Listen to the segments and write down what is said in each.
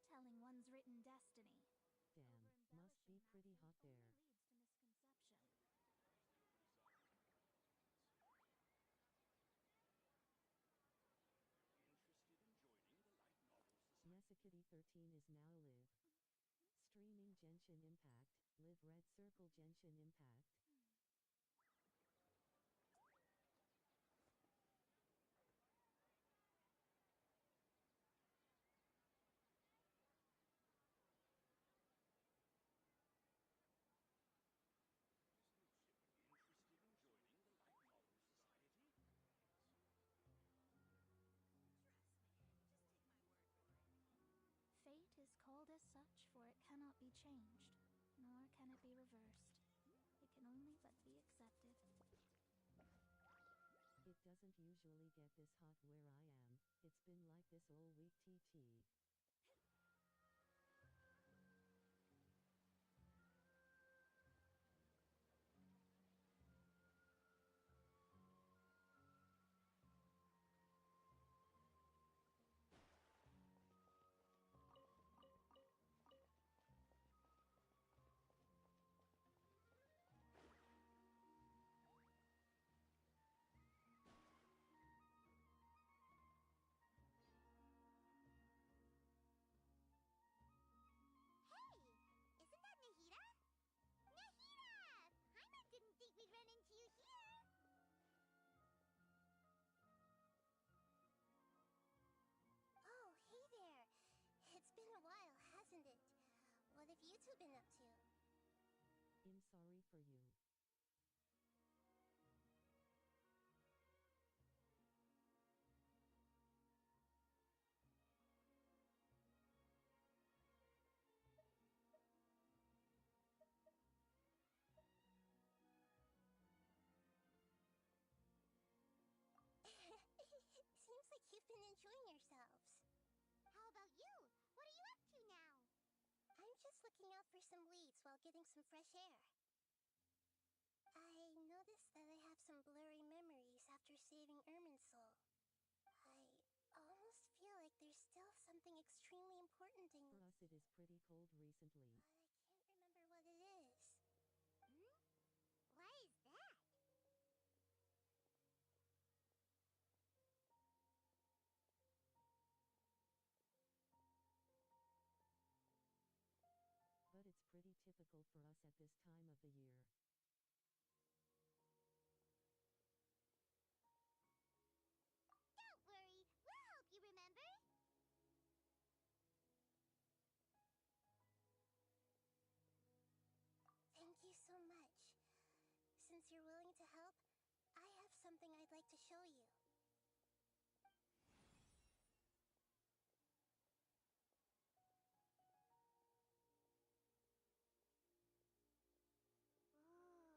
foretelling one's written destiny. Damn, must be pretty hot there. Only leads to misconception. Interested in joining the light novel society? Yesakitty 13 is now live. Streaming Genshin Impact, live red circle Genshin Impact. Interested in joining the light novel society? Trust me, just take my word for it. Fate is called as such, for it cannot be changed, nor can it be reversed. It can only but be accepted. It doesn't usually get this hot where I am. It's been like this all week TT. Hey! Isn't that Nahida? Nahida! Paimon didn't think we'd run into you here! Oh, hey there! It's been a while, hasn't it? What have you two been up to? I'm sorry for you. Seems like you've been enjoying yourselves. How about you? What are you up to now? I'm just looking out for some leads while getting some fresh air. I noticed that I have some blurry memories after saving Ermin's soul. I almost feel like there's still something extremely important in... For us it is pretty cold recently. But I can't remember what it is. Hmm? What is that? But it's pretty typical for us at this time of the year. Don't worry, we'll help you remember. Thank you so much. Since you're willing to help, I have something I'd like to show you. Ooh.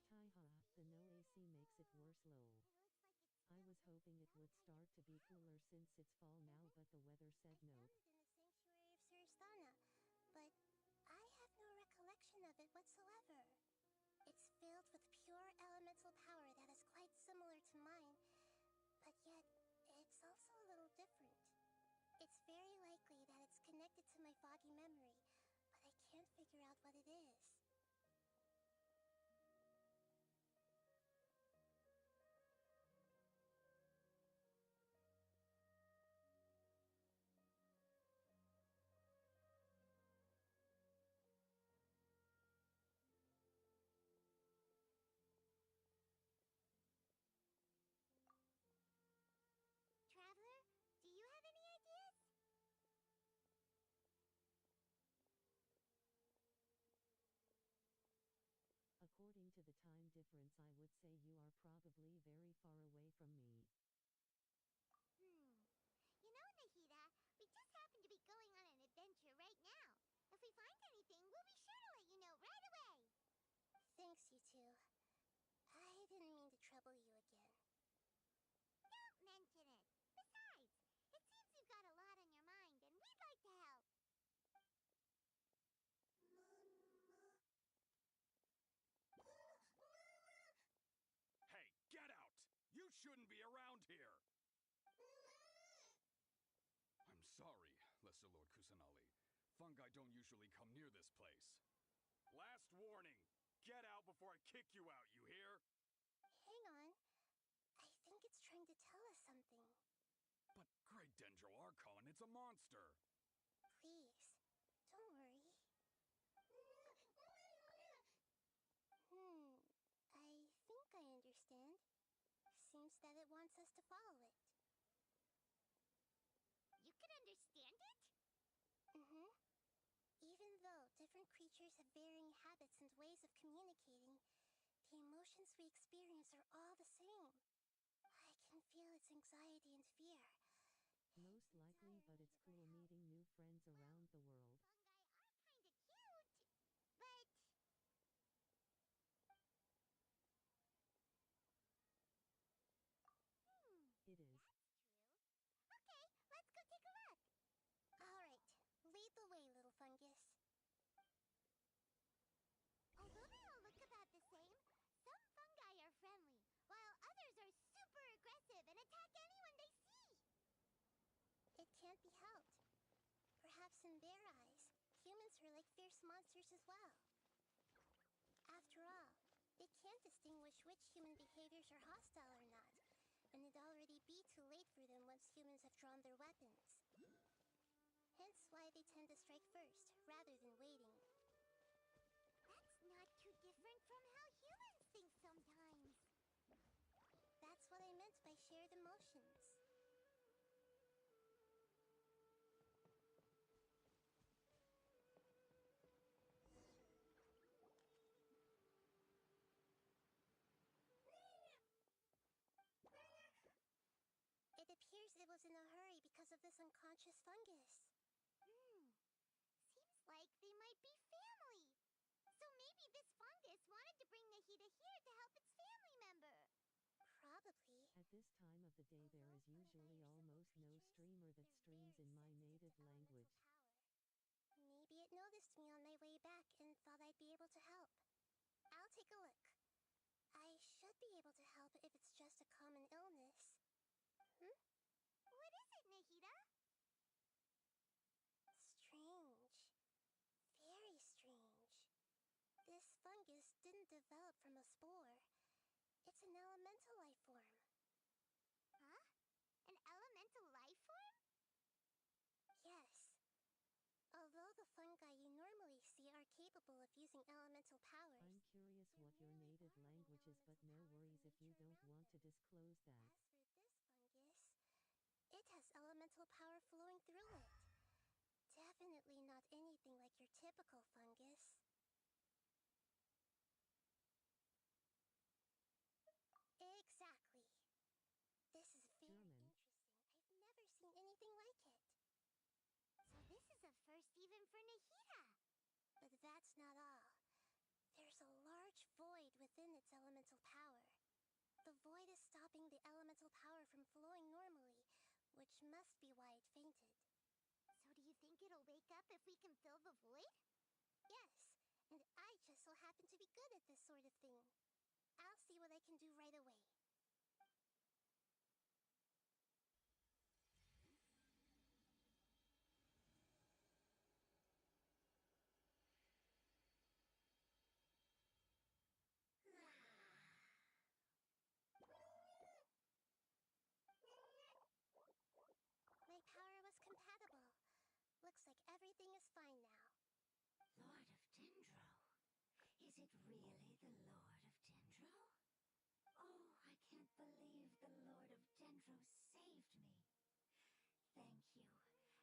Taiha, the no AC makes it worse lol. It looks like it's I was filled with hoping it would some start to be kind of cooler since it's fall now, but the weather said I nope. found it in the sanctuary of Suristana, but I have no recollection of it whatsoever. It's filled with pure elemental power that is quite similar to mine, but yet it's also a little different. It's very likely that it's connected to my foggy memory, but I can't figure out what it is. Traveler, do you have any ideas? According to the time difference, I would say you are probably very far away from me. You know, Nahida, we just happen to be going on an adventure right now. If we find anything, we'll be sure to let you know right away. Thanks, you two. I didn't mean to trouble you again. Don't mention it. Besides, it seems you've got a lot on your mind, and we'd like to help. Hey, get out! You shouldn't be around here! I'm sorry, Professor Lord Kusanali. Fungi don't usually come near this place. Last warning! Get out before I kick you out, you hear? Hang on. I think it's trying to tell us something. But Great Dendro Archon, it's a monster! Please, don't worry. I think I understand. Seems that it wants us to follow it. You can understand it? Mm-hmm. Even though different creatures have varying habits and ways of communicating, the emotions we experience are all the same. I can feel its anxiety and fear. Most likely, but it's cool meeting new friends around the world. Fungi are kinda cute, but... It is. That's true. Okay, let's go take a look. Alright, lead the way, little fungus. Although they all look about the same, some fungi are friendly, while others are super aggressive and attack anyone they see. It can't be helped. Perhaps in their eyes, humans are like fierce monsters as well. After all, they can't distinguish which human behaviors are hostile or not, and it'd already be too late for them once humans have drawn their weapons. Hence why they tend to strike first, rather than waiting. That's not too different from how humans think sometimes. That's what I meant by shared emotions. It appears it was in a hurry because of this unconscious fungus. Seems like they might be family. So maybe this fungus wanted to bring Nahida here to help its family member. Probably. At this time of the day, there is usually almost no streamer that streams in my native language. Maybe it noticed me on my way back and thought I'd be able to help. I'll take a look. I should be able to help if it's just a common illness. What is it, Nahida? Strange. Very strange. This fungus didn't develop from a spore. It's an elemental life form. Huh? An elemental life form? Yes. Although the fungi you normally see are capable of using elemental powers, I'm curious what your native language is, but no worries if you don't want to disclose that. as for this fungus, it has elemental power flowing through it. Definitely not anything like your typical fungus. Exactly. This is very German. interesting. I've never seen anything like it. So this is a first even for Nahida. But that's not all. There's a large void within its elemental power. The void is stopping the elemental power from flowing normally, which must be why it fainted. So do you think it'll wake up if we can fill the void? Yes, and I just so happen to be good at this sort of thing. I'll see what I can do right away. My power was compatible. Looks like everything is fine now. Lord of Dendro? Is it really the Lord of Dendro? Oh, I can't believe the Lord of Dendro saved me. Thank you,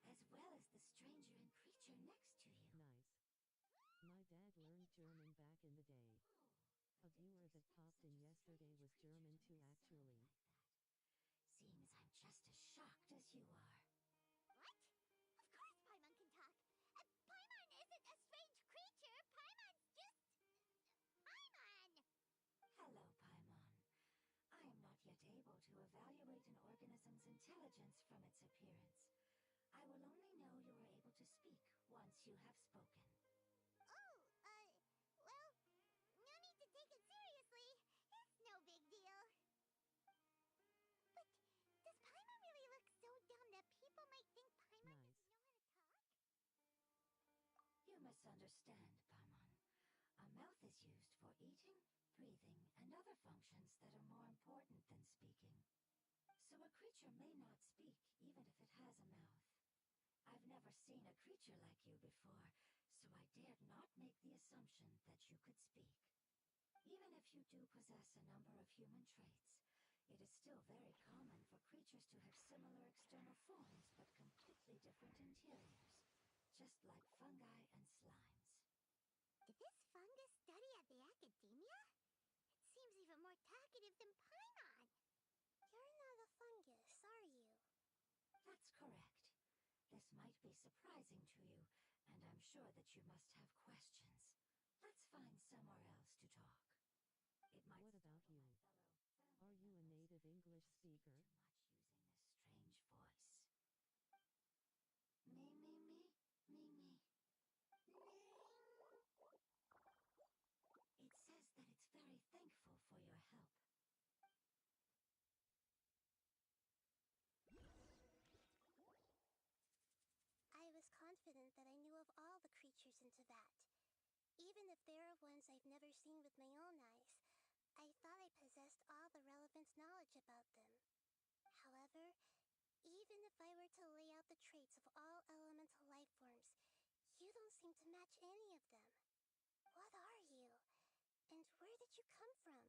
as well as the stranger and creature next to you. Nice. My dad learned German back in the day. A viewer that popped in yesterday was German too, actually. Seems I'm just as shocked as you are. What? Of course Paimon can talk. Paimon isn't a strange creature. Paimon's just... Paimon! Hello, Paimon. I am not yet able to evaluate an organism's intelligence from its appearance. I will only know you are able to speak once you have spoken. Oh, well, no need to take it seriously. It's no big deal. But does Paimon really look so dumb that people might think Paimon Nice. doesn't know how to talk? misunderstand, Paimon. A mouth is used for eating, breathing, and other functions that are more important than speaking. So a creature may not speak, even if it has a mouth. I've never seen a creature like you before, so I dared not make the assumption that you could speak. Even if you do possess a number of human traits, it is still very common for creatures to have similar external forms but completely different interiors, just like fungi and slimes. Did this fungus study at the academia? It seems even more talkative than Paimon. You're not a fungus, are you? That's correct. This might be surprising to you, and I'm sure that you must have questions. Let's find somewhere else to talk. It might What about startle you? my fellow family Are you a members native English to speak speaker? too much using this strange voice. Me. It says that it's very thankful for your help. I was confident that I knew of all the creatures in Tibet. Even if there are ones I've never seen with my own eyes, I thought I possessed all the relevant knowledge about them. However, even if I were to lay out the traits of all elemental life forms, you don't seem to match any of them. What are you? And where did you come from?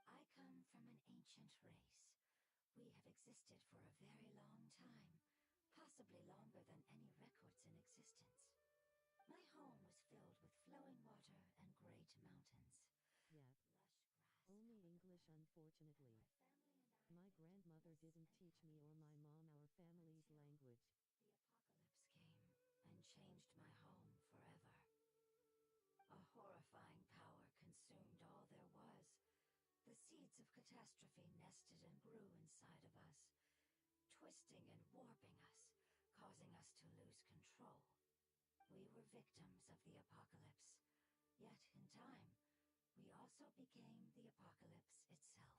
I come from an ancient race. We have existed for a very long time, possibly longer than any records in existence. My home was filled with flowing water and great mountains. Yep. Lush grass Only covered the English, land unfortunately. where my family and I My lived grandmother peace didn't and teach me or my mom our family's until language. the apocalypse came and changed my home forever. A horrifying power consumed all there was. The seeds of catastrophe nested and grew inside of us, twisting and warping us, causing us to lose control. We were victims of the apocalypse, yet in time, we also became the apocalypse itself.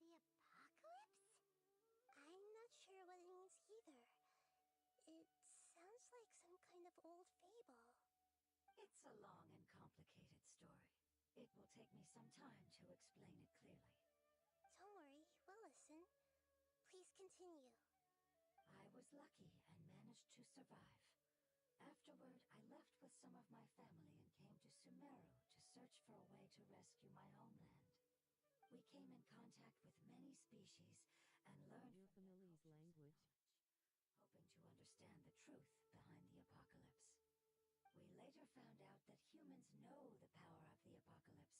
The apocalypse? I'm not sure what it means either. It sounds like some kind of old fable. It's a long and complicated story. It will take me some time to explain it clearly. Don't worry, we'll listen. Please continue. I was lucky and managed to survive. Afterward, I left with some of my family and came to Sumeru to search for a way to rescue my homeland. We came in contact with many species and learned Your from their family's cultures and language? knowledge, hoping to understand the truth behind the apocalypse. We later found out that humans know the power of the apocalypse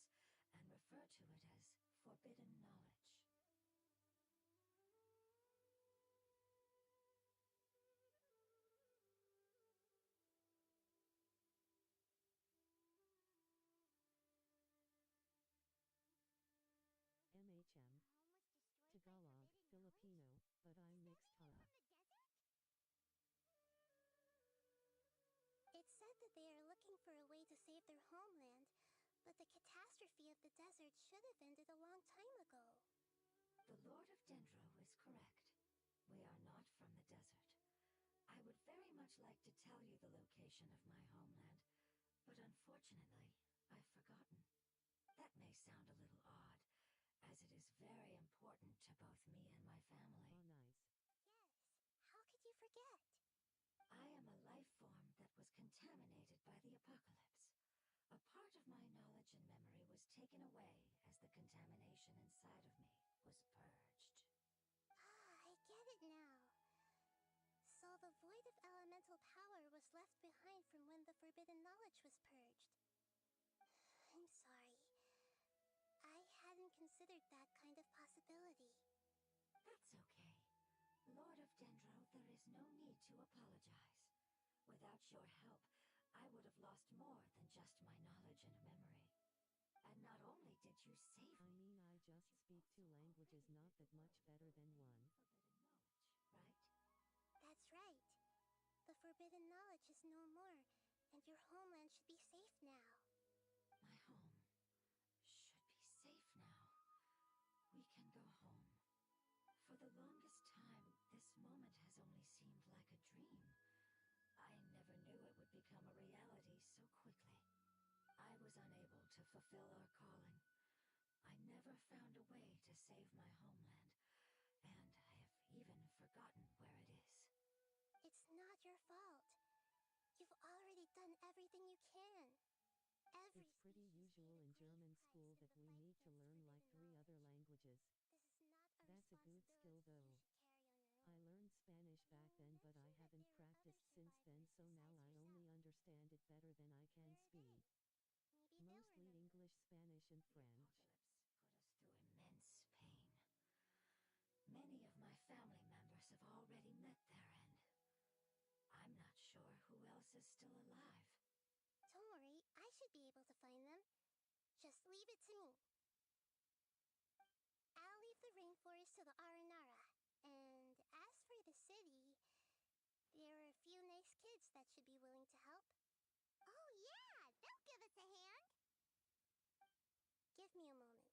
and refer to it as forbidden knowledge. MHM. Home was destroyed Tagalog, by forbidden Filipino, but I'm knowledge? mixed Does that huh? mean they're from the desert? It said that they are looking for a way to save their homeland, but the catastrophe of the desert should have ended a long time ago. The Lord of Dendro is correct. We are not from the desert. I would very much like to tell you the location of my homeland, but unfortunately, I've forgotten. That may sound a little odd, as it is very important to both me and my family. Oh, nice. Yes, how could you forget? I am a life form that was contaminated by the apocalypse. A part of my knowledge and memory was taken away as the contamination inside of me was purged. Ah, I get it now. So the void of elemental power was left behind from when the forbidden knowledge was purged. I'm sorry. I hadn't considered that kind of possibility. That's okay. Lord of Dendro, there is no need to apologize. Without your help, I would have lost more than just my knowledge and memory. And not only did you save I me, mean, I just speak two languages, not that much better than one. forbidden knowledge, right? That's right. The forbidden knowledge is no more, and your homeland should be safe now. My home should be safe now. We can go home. For the longest time, this moment has only seemed like a dream. I never knew it would become a fulfill our calling. I never found a way to save my homeland, and I have even forgotten where it is. It's not your fault. You've already done everything you can. Every It's pretty species usual paid a in great German price school in that the we fight need to against learn like forbidden 3 other knowledge. languages. This is not a That's a good skill responsibility though. you should carry on your I own. learned Spanish back then, but I mentioned that haven't there were other practiced since then, survivors so now besides I yourself. only understand it better than I can Where are they? speak. Maybe they'll Mostly remember. English, Spanish, and The French. apocalypse put us through immense pain. Many of my family members have already met their end. I'm not sure who else is still alive. Don't worry, I should be able to find them. Just leave it to me. I'll leave the rainforest to the Aranara. And as for the city, there are a few nice kids that should be willing to help. Oh yeah, they'll give us a hand. Give me a moment.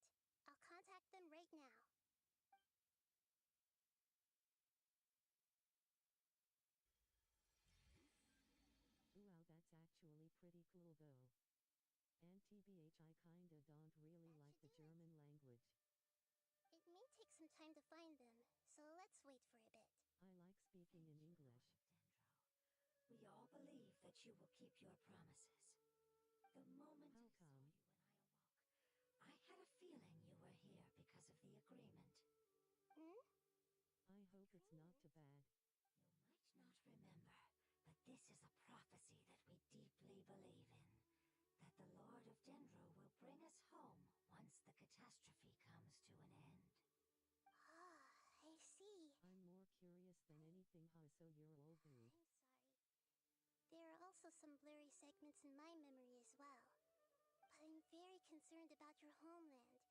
I'll contact them right now. Wow, that's actually pretty cool though. And TBH, I kinda don't really That like should the do it. German language. It may take some time to find them, so let's wait for a bit. I like speaking in English. Dendro, we all believe that you will keep your promises. The moment How I saw come? you when I awoke, I had a feeling you were here because of the agreement. Hmm? I hope it's not too bad. You might not remember, but this is a prophecy that we deeply believe in. That the Lord of Dendro will bring us home once the catastrophe comes to an end. Ah, I see. I'm more curious than anything. How so you're all good? I'm sorry. There are also some blurry segments in my memory as well. But I'm very concerned about your homeland.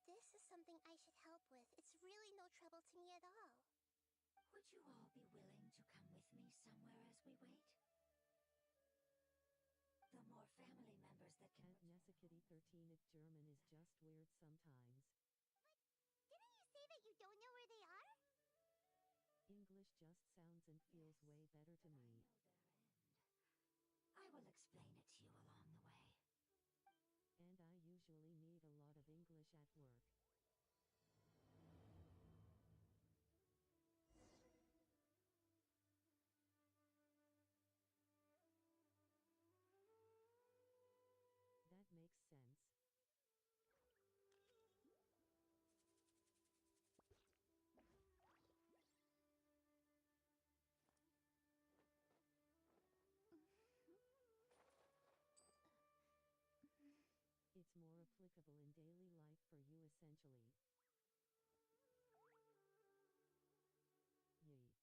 This is something I should help with. It's really no trouble to me at all. Would you all be willing to come with me somewhere as we wait? The more family members that can At Nesakitty 13, it German is just weird sometimes. Didn't you say that you don't know where they are? English just sounds and feels Yes, way better to but me. I know their end. I will explain it to you along the way. And I usually need a lot of English at work. That makes sense. It's more applicable in daily life for you essentially. Yee.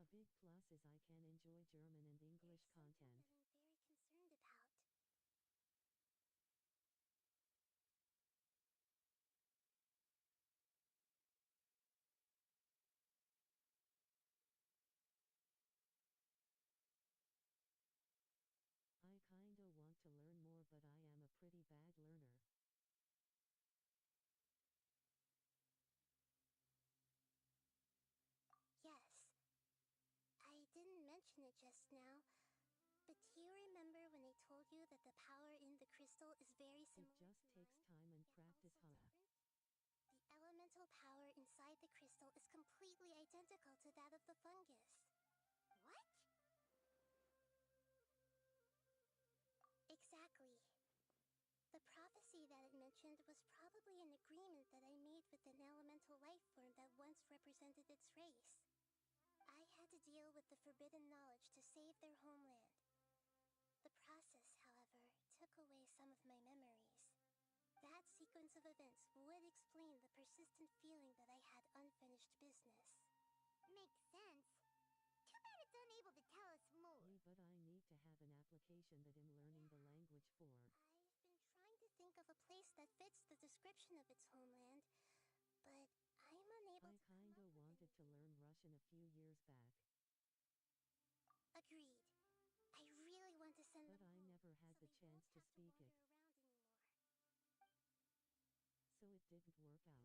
A big plus is I can enjoy German and English There's something content. that I'm very concerned about. I kinda want to learn more, but I am a pretty bad learner. Yes. I didn't mention it just now, but do you remember when I told you that the power in the crystal is very It similar just to takes mine, time and yet practice, also huh? different? The elemental power inside the crystal is completely identical to that of the fungus. What? homeland was probably an agreement that I made with an elemental life form that once represented its race. I had to deal with the forbidden knowledge to save their homeland. The process, however, took away some of my memories. That sequence of events would explain the persistent feeling that I had unfinished business. Makes sense. Too bad it's unable to tell us more. Yeah, but I need to have an application that I'm learning the language for. I've been trying to think of a place that fits the description of its homeland, but I'm unable I to come kinda up with wanted to anything. learn Russian a few years back, Agreed. I really want to send but them I home, never had so the they chance won't to have to speak wander it, around anymore. so it didn't work out.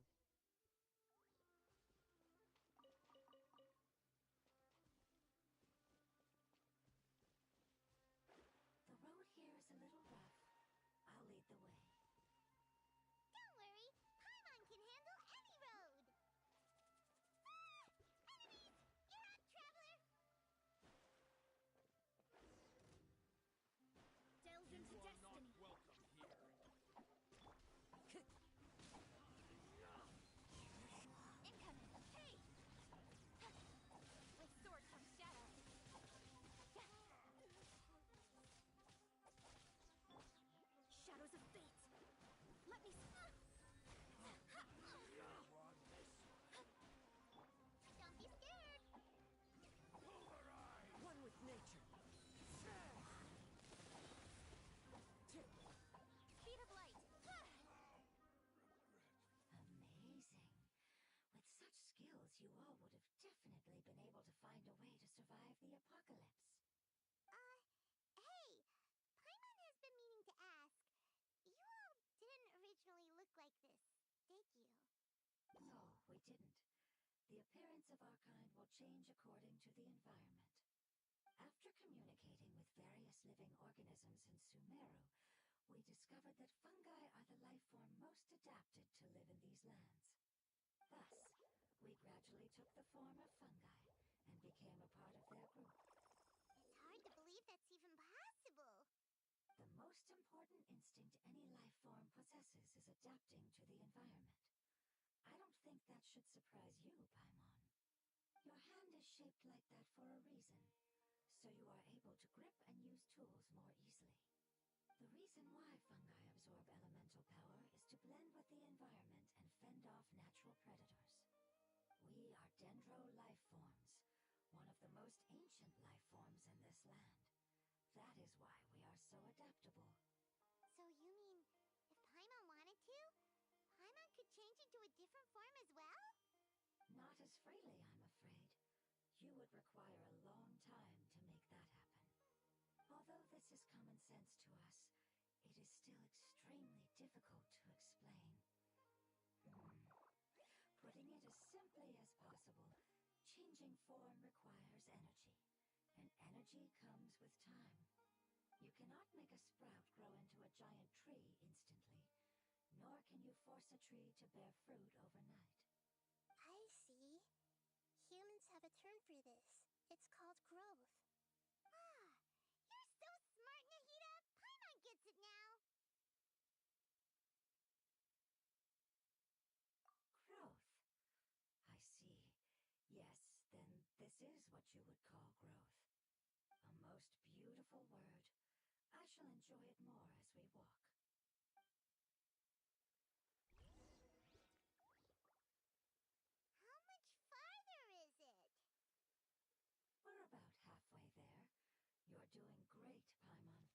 The road here is a little rough. I'll lead the way. Don't worry, Paimon can handle any road. Ah! Enemies! You're up, traveler! Delve into destiny. Welcome here. Incoming. Hey! With sword comes shadow. Shadows of fate. Let me. Don't be scared! One with nature. Speed of light. Amazing. With such skills, you all would have definitely been able to find a way to survive the apocalypse. Hey! Paimon has been meaning to ask. You all didn't originally look like this, did you? No, we didn't. The appearance of our kind will change according to the environment. After communicating with various living organisms in Sumeru, we discovered that fungi are the life form most adapted to live in these lands. Thus, we gradually took the form of fungi and became a part of their group. It's hard to believe that's even possible. The most important instinct any life form possesses is adapting to the environment. I don't think that should surprise you, Paimon. Your hand is shaped like that for a reason, so you are able to grip and use tools more easily. The reason why fungi absorb elemental power is to blend with the environment and fend off natural predators. We are dendro life forms, one of the most ancient life forms in this land. That is why we are so adaptable. So you mean, if Paimon wanted to, Paimon could change into a different form as well? Not as freely, I'm afraid. You would require a long time to make that happen. Although this is common sense to us, it is still extremely difficult to explain. Putting it as simply as possible, changing form requires energy, and energy comes with time. You cannot make a sprout grow into a giant tree instantly, nor can you force a tree to bear fruit overnight. I see. Humans have a term for this. It's called growth. Ah, you're so smart, Nahida! Paimon gets it now! Growth. I see. Yes, then this is what you would call growth. A most beautiful word. I shall enjoy it more as we walk. How much farther is it? We're about halfway there. You're doing great, Paimon.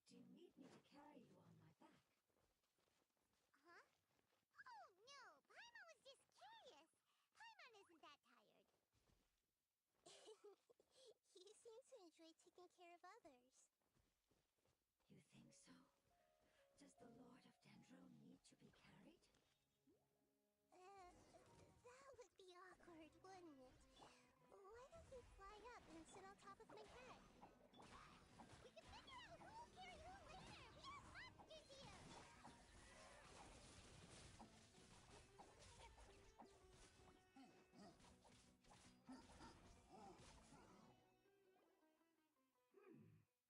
Do you need me to carry you on my back? Huh? Oh, no! Paimon was just curious! Paimon isn't that tired. You seem to enjoy taking care of others. You think so? Does the Lord of Dendro need to be carried? That would be awkward, wouldn't it? Why don't you fly up and sit on top of my head? We can figure out who'll carry who later! We have monsters here!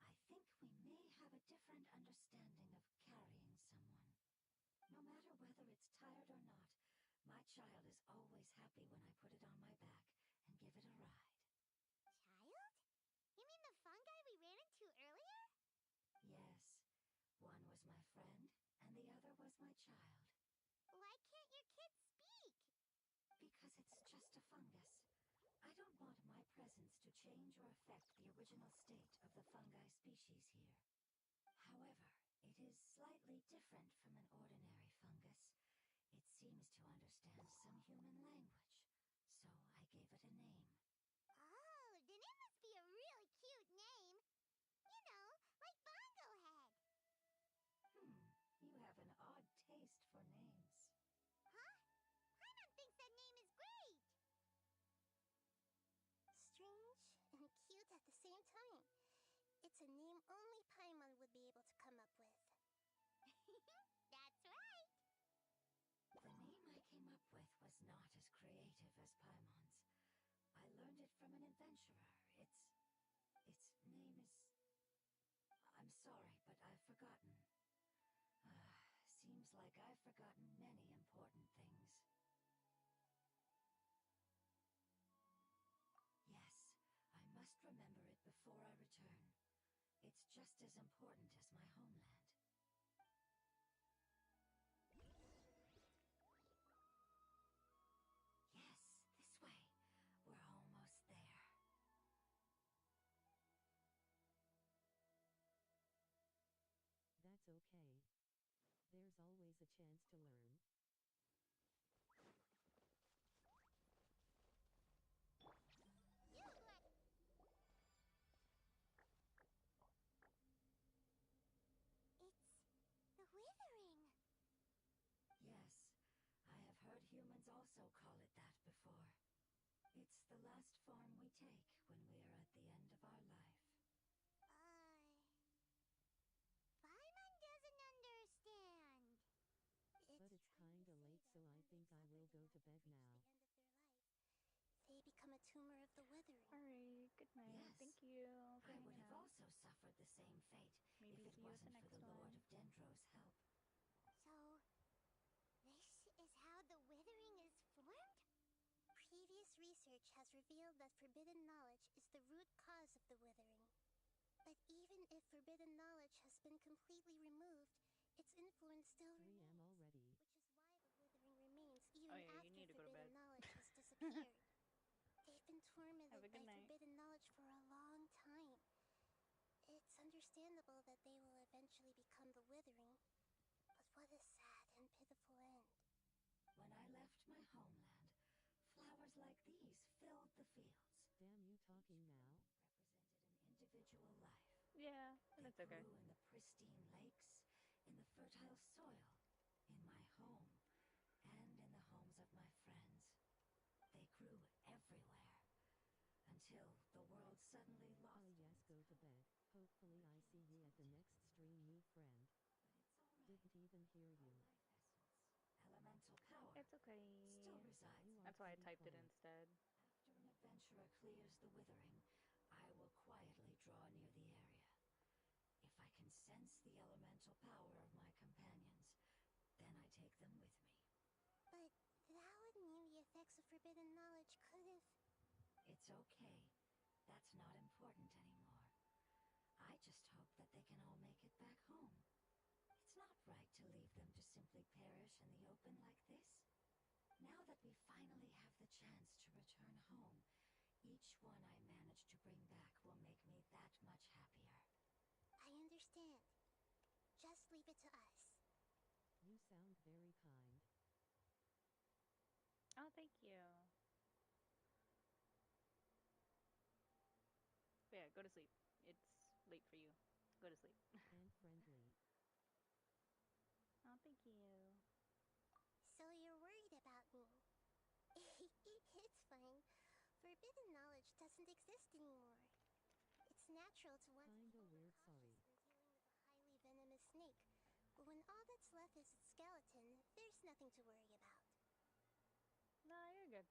I think we may have a different understanding of carrying someone. No matter child is always happy when I put it on my back and give it a ride. Child? You mean the fungi we ran into earlier? Yes, one was my friend, and the other was my child. Why can't your kid speak? Because it's just a fungus. I don't want my presence to change or affect the original state of the fungi species here. However, it is slightly different from an ordinary fungus. It seems to understand some human language, so I gave it a name. Oh, then it must be a really cute name. You know, like Bongo Head. You have an odd taste for names. Huh? Paimon thinks that name is great. Strange and cute at the same time. It's a name only Paimon would be able to come up with. That's right. The name I came up with was not as creative as Paimon's. I learned it from an adventurer. Its name is... I'm sorry, but I've forgotten. Seems like I've forgotten many important things. Yes, I must remember it before I return. It's just as important as my homeland. Yes, this way. We're almost there. That's okay. There's always a chance to learn. It's the Withering. Yes, I have heard humans also call it that before. It's the last form we take when we are at the end of our life. Paimon doesn't understand. But it's kinda late, so I think I will go to bed now. They become a tumor of the withering. Alright, good night. Yes, Thank you for I would hanging have out. also suffered the same fate Maybe if it see you at the wasn't for next the Lord one. of Dendro's help. So, this is how the Withering is formed? Previous research has revealed that forbidden knowledge is the root cause of the withering. But even if forbidden knowledge has been completely removed, its influence still 3 remains. am already. Which is why the withering remains even Oh yeah, you after need to go to bed. forbidden knowledge has disappeared. They've been tormented Have a good by night. forbidden knowledge for a long time. It's understandable that they will eventually become the withering. But what a sad and pitiful end. When I left my homeland, flowers like these filled the fields. Damn, you talking now? Represented an individual life. Yeah, They that's okay. grew in the pristine lakes, in the fertile soil, in my home, and in the homes of my friends. They grew everywhere, until the world suddenly lost Oh yes, go to bed. Hopefully I see you at the next stream, new friend. But it's alright. Didn't even hear My you. life essence, elemental power, It's okay. still resides. You are That's why I pretty typed it quiet. instead. After an adventurer clears the withering, I will quietly draw near the area. If I can sense the elemental power of my companions, then I take them with me. But that would mean the effects of forbidden knowledge could have... It's okay. That's not important anymore. I just hope that they can all make it back home. It's not right to leave them to simply perish in the open like this. Now that we finally have the chance to return home, each one I manage to bring back will make me that much happier. I understand. Just leave it to us. You sound very kind. Oh, thank you. But yeah, go to sleep. It's late for you. Go to sleep. And friendly. Oh, thank you. So you're worried about me. It's fine. Forbidden knowledge doesn't exist anymore. It's natural to want to be Kinda weird, overcautious sorry. when dealing with a highly venomous snake. But when all that's left is its skeleton, there's nothing to worry about. Nah, you're good.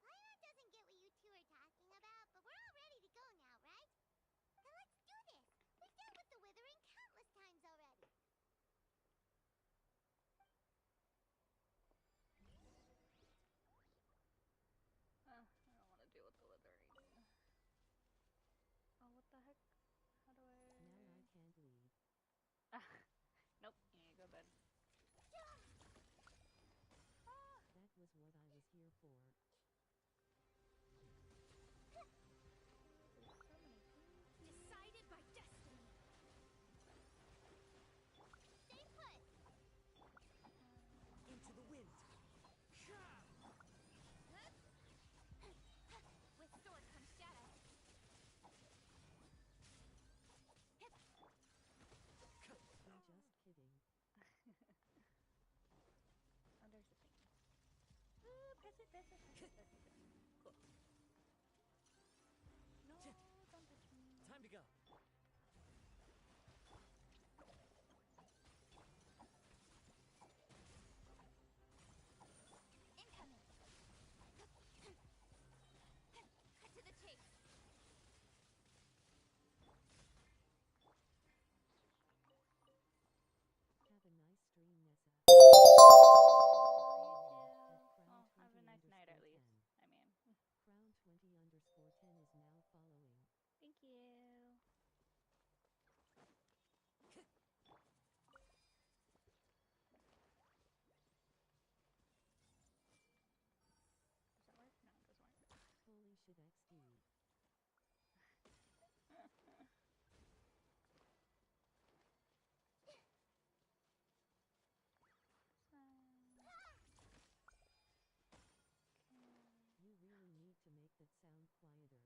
Paimon doesn't get what you two are talking about, but we're all ready to go now, right? Then let's do this! We've dealt with the Withering countless times already! 4. There's so many things. Decided by destiny. Stay put! Into the wind. With sword comes shadow. I'm just kidding. Oh, there's a thing. Ooh, press it. Cool. No, don't touch me. Time to go. Incoming. Cut to the chase. Have a nice stream, Nessa. Oh, have a nice night at least. I mean, Crown20_10 is now following. thank you. Does that work? No, it doesn't work. Holy shit, XD. You really need to make that sound quieter.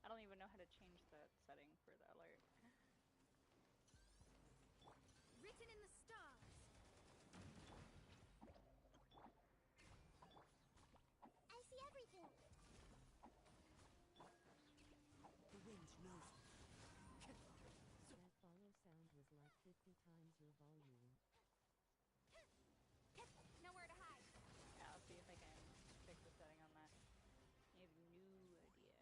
I don't even know how to change that setting for the alert. Written in the stars. I see everything. The wind knows me. That follow sound was like 50 times your volume. Nowhere to hide. Yeah, I'll see if I can fix the setting on that. I have no idea.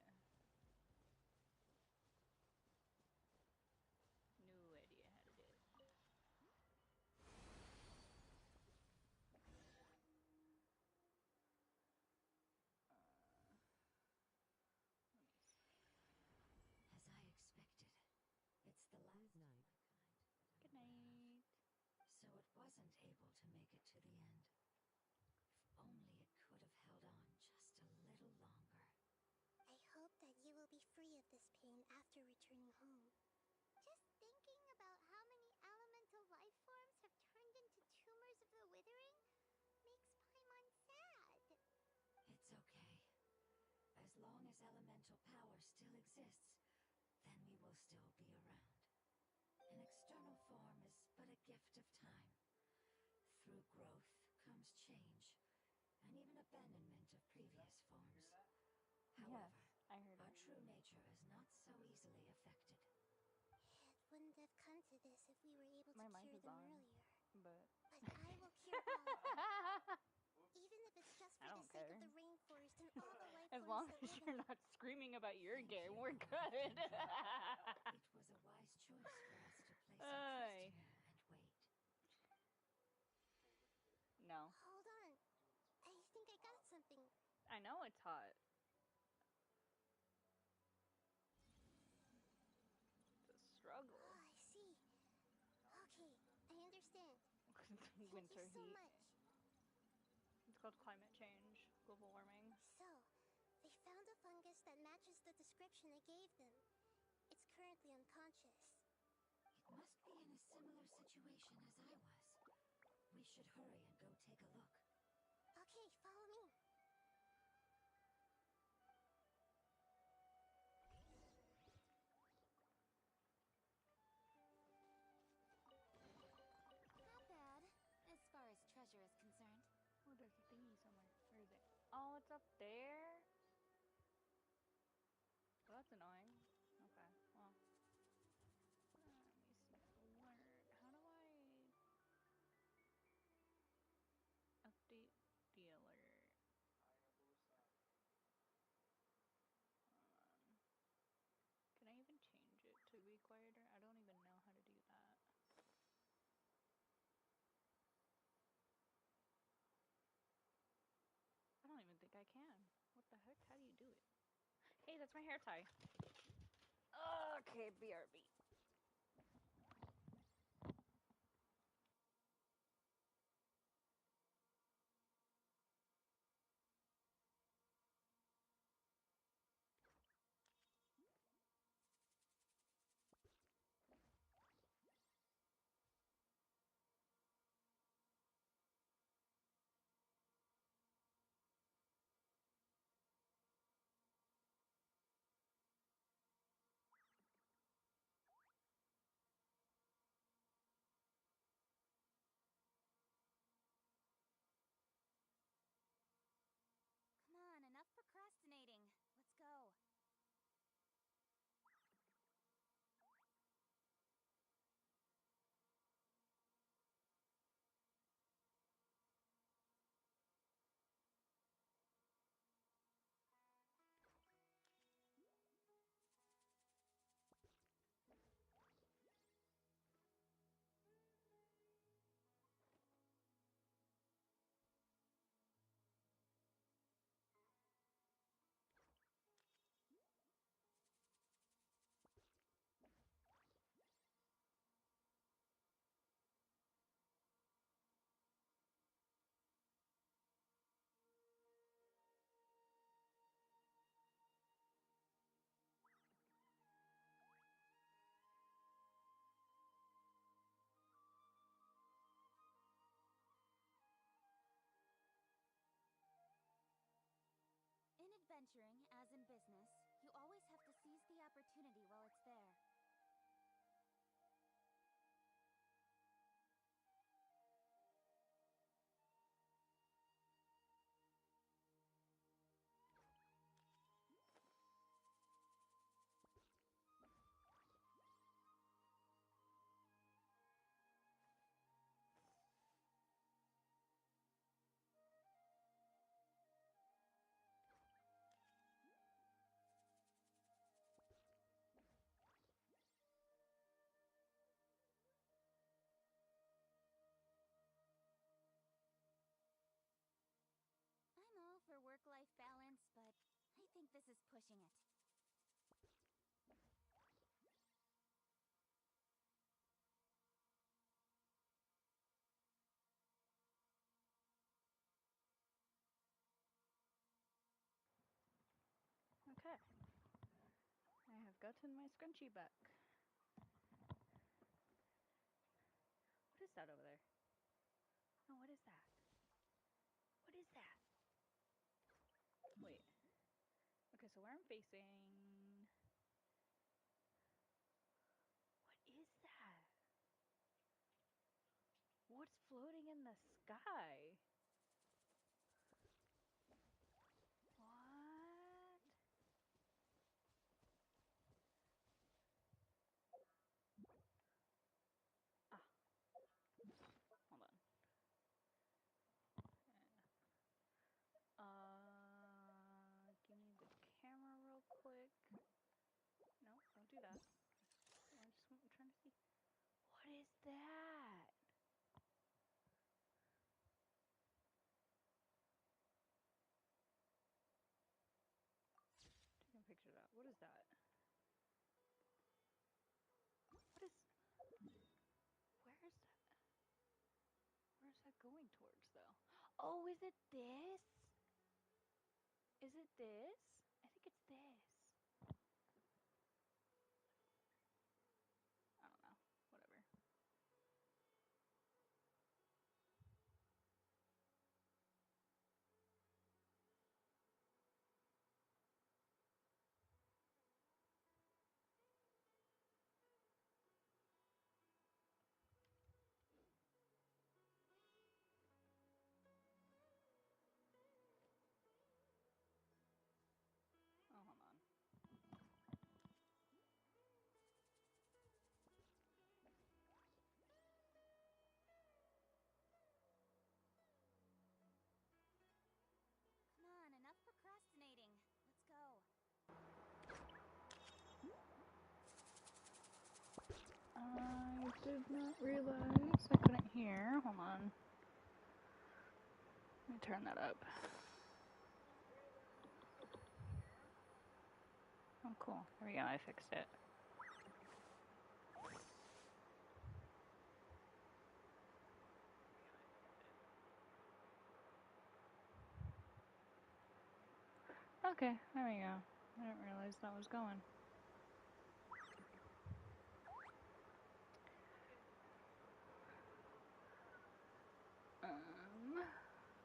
No idea how to do it. Let me see. As I expected, it's the last Good of night. my kind that I Good ever have. night. So it wasn't able to make it to the end. If only it could have held on just a little longer. I hope that you will be free of this pain after returning home. Just thinking about how many elemental life forms have turned into tumors of the withering makes Paimon sad. It's okay. As long as elemental power still exists, then we will still be around. An external form is but a gift of time. Through growth comes change, and even abandonment of previous forms. However, I heard our it. true nature is not so easily affected. It wouldn't have come to this if we were able My to mic cure is them on, earlier. but But I will cure all of them. Even if it's just I for the don't sake care. of the rainforest and all the life As forms long that as live you're in it. not screaming about your Thank game, you. we're good. It was a wise choice for us to place our trust in you and wait. No, Hold on. I think I got something. I know it's hot. It's a struggle. Oh, I see. Okay, I understand. Winter Thank you so heat. much. It's called climate change, global warming. So, they found a fungus that matches the description I gave them. It's currently unconscious. It must be in a similar situation as I was. We should hurry and go take a look. Okay, follow me. Not bad, as far as treasure is concerned. Oh, there's a thingy somewhere. Where is it? Oh, it's up there? Well, that's annoying. Okay, well. Let me see. Alert. How do I update the alert? Can I even change it to be quieter? I don't even know how to do that. I don't even think I can. What the heck? How do you do it? Hey, that's my hair tie. Okay, BRB. adventuring, as in business, you always have to seize the opportunity while it's there. I'm all for work-life balance, but I think this is pushing it. Okay. I have gotten my scrunchie back. What is that over there? No, what is that? What is that? Wait. Okay, so where I'm facing... What is that? What's floating in the sky? What? Ah. Hold on. Give me the camera real quick. No, don't do that. I'm trying to see. What is that? Taking a picture of that. What is that? What is... Where is that? Where is that going towards, though? Oh, is it this? Is it this? I think it's this. I don't know. Whatever. Oh, hold on. Come on, enough procrastinating. Let's go. I did not realize I couldn't hear. Hold on. Let me turn that up. Oh, cool. There we go. I fixed it. Okay, there we go. I didn't realize that was going.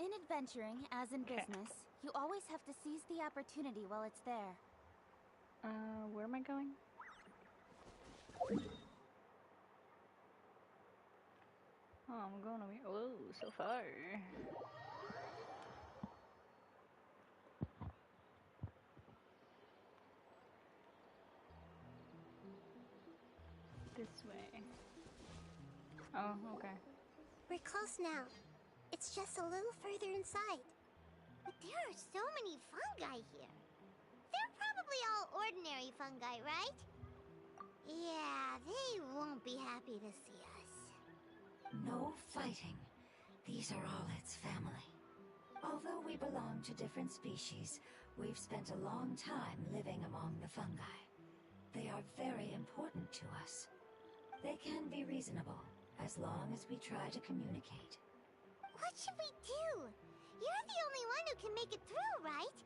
In adventuring, as in business, you always have to seize the opportunity while it's there. Where am I going? Oh, I'm going over here. Oh, so far. This way. Oh, okay. We're close now. It's just a little further inside. But there are so many fungi here. They're probably all ordinary fungi, right? Yeah, they won't be happy to see us. No fighting. These are all its family. Although we belong to different species, we've spent a long time living among the fungi. They are very important to us. They can be reasonable, as long as we try to communicate. What should we do? You're the only one who can make it through, right?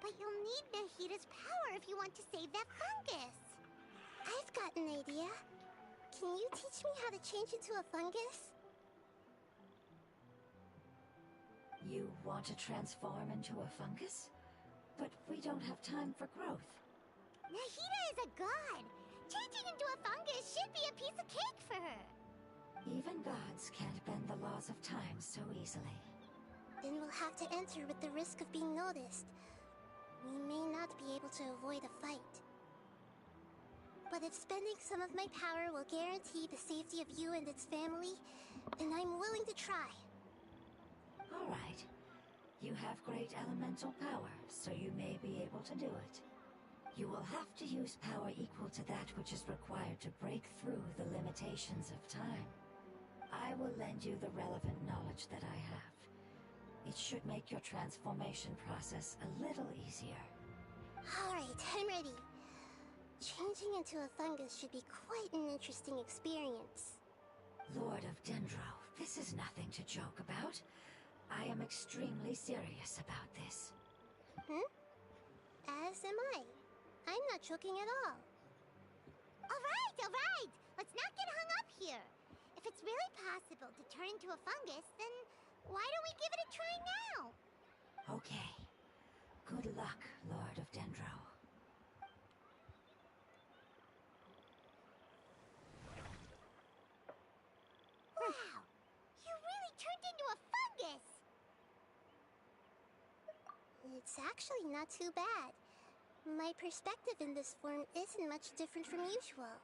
But you'll need Nahida's power if you want to save that fungus. I've got an idea. Can you teach me how to change into a fungus? You want to transform into a fungus? time for growth. Nahida is a god. Changing into a fungus should be a piece of cake for her. Even gods can't bend the laws of time so easily. Then we'll have to enter with the risk of being noticed. We may not be able to avoid a fight. But if spending some of my power will guarantee the safety of you and its family, then I'm willing to try. All right. You have great elemental power, so you may be able to do it. You will have to use power equal to that which is required to break through the limitations of time. I will lend you the relevant knowledge that I have. It should make your transformation process a little easier. Alright, I'm ready. Changing into a fungus should be quite an interesting experience. Lord of Dendro, this is nothing to joke about. I am extremely serious about this. As am I. I'm not joking at all. Alright! Let's not get hung up here. If it's really possible to turn into a fungus, then why don't we give it a try now? Okay. Good luck, Lord of Dendro. Wow! You really turned into a fungus! It's actually not too bad. My perspective in this form isn't much different from usual.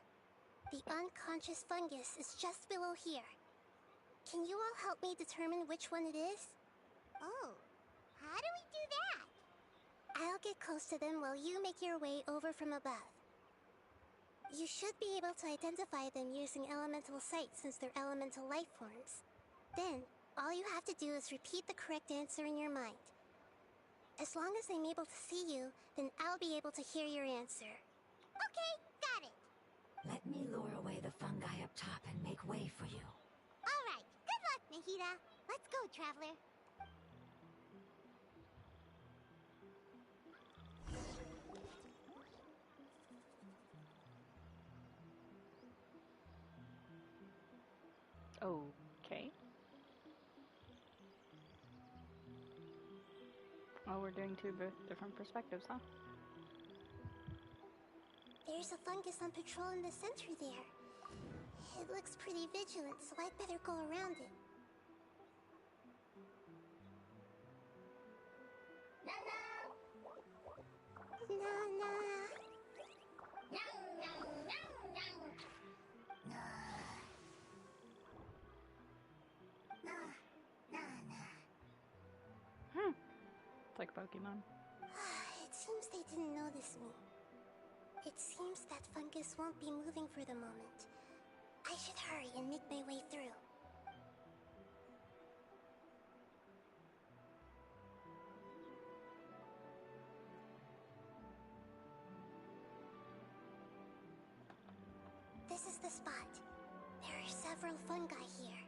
The unconscious fungus is just below here. Can you all help me determine which one it is? Oh, how do we do that? I'll get close to them while you make your way over from above. You should be able to identify them using elemental sight since they're elemental life forms. Then, all you have to do is repeat the correct answer in your mind. As long as I'm able to see you, then I'll be able to hear your answer. Okay, got it. Let me lure away the fungi up top and make way for you. Alright, good luck, Nahida. Let's go, Traveler. Okay. Oh, we're doing two different perspectives, huh? There's a fungus on patrol in the center there. It looks pretty vigilant, so I'd better go around it. It's like Pokemon. It seems they didn't notice me. It seems that fungus won't be moving for the moment. I should hurry and make my way through. This is the spot. There are several fungi here.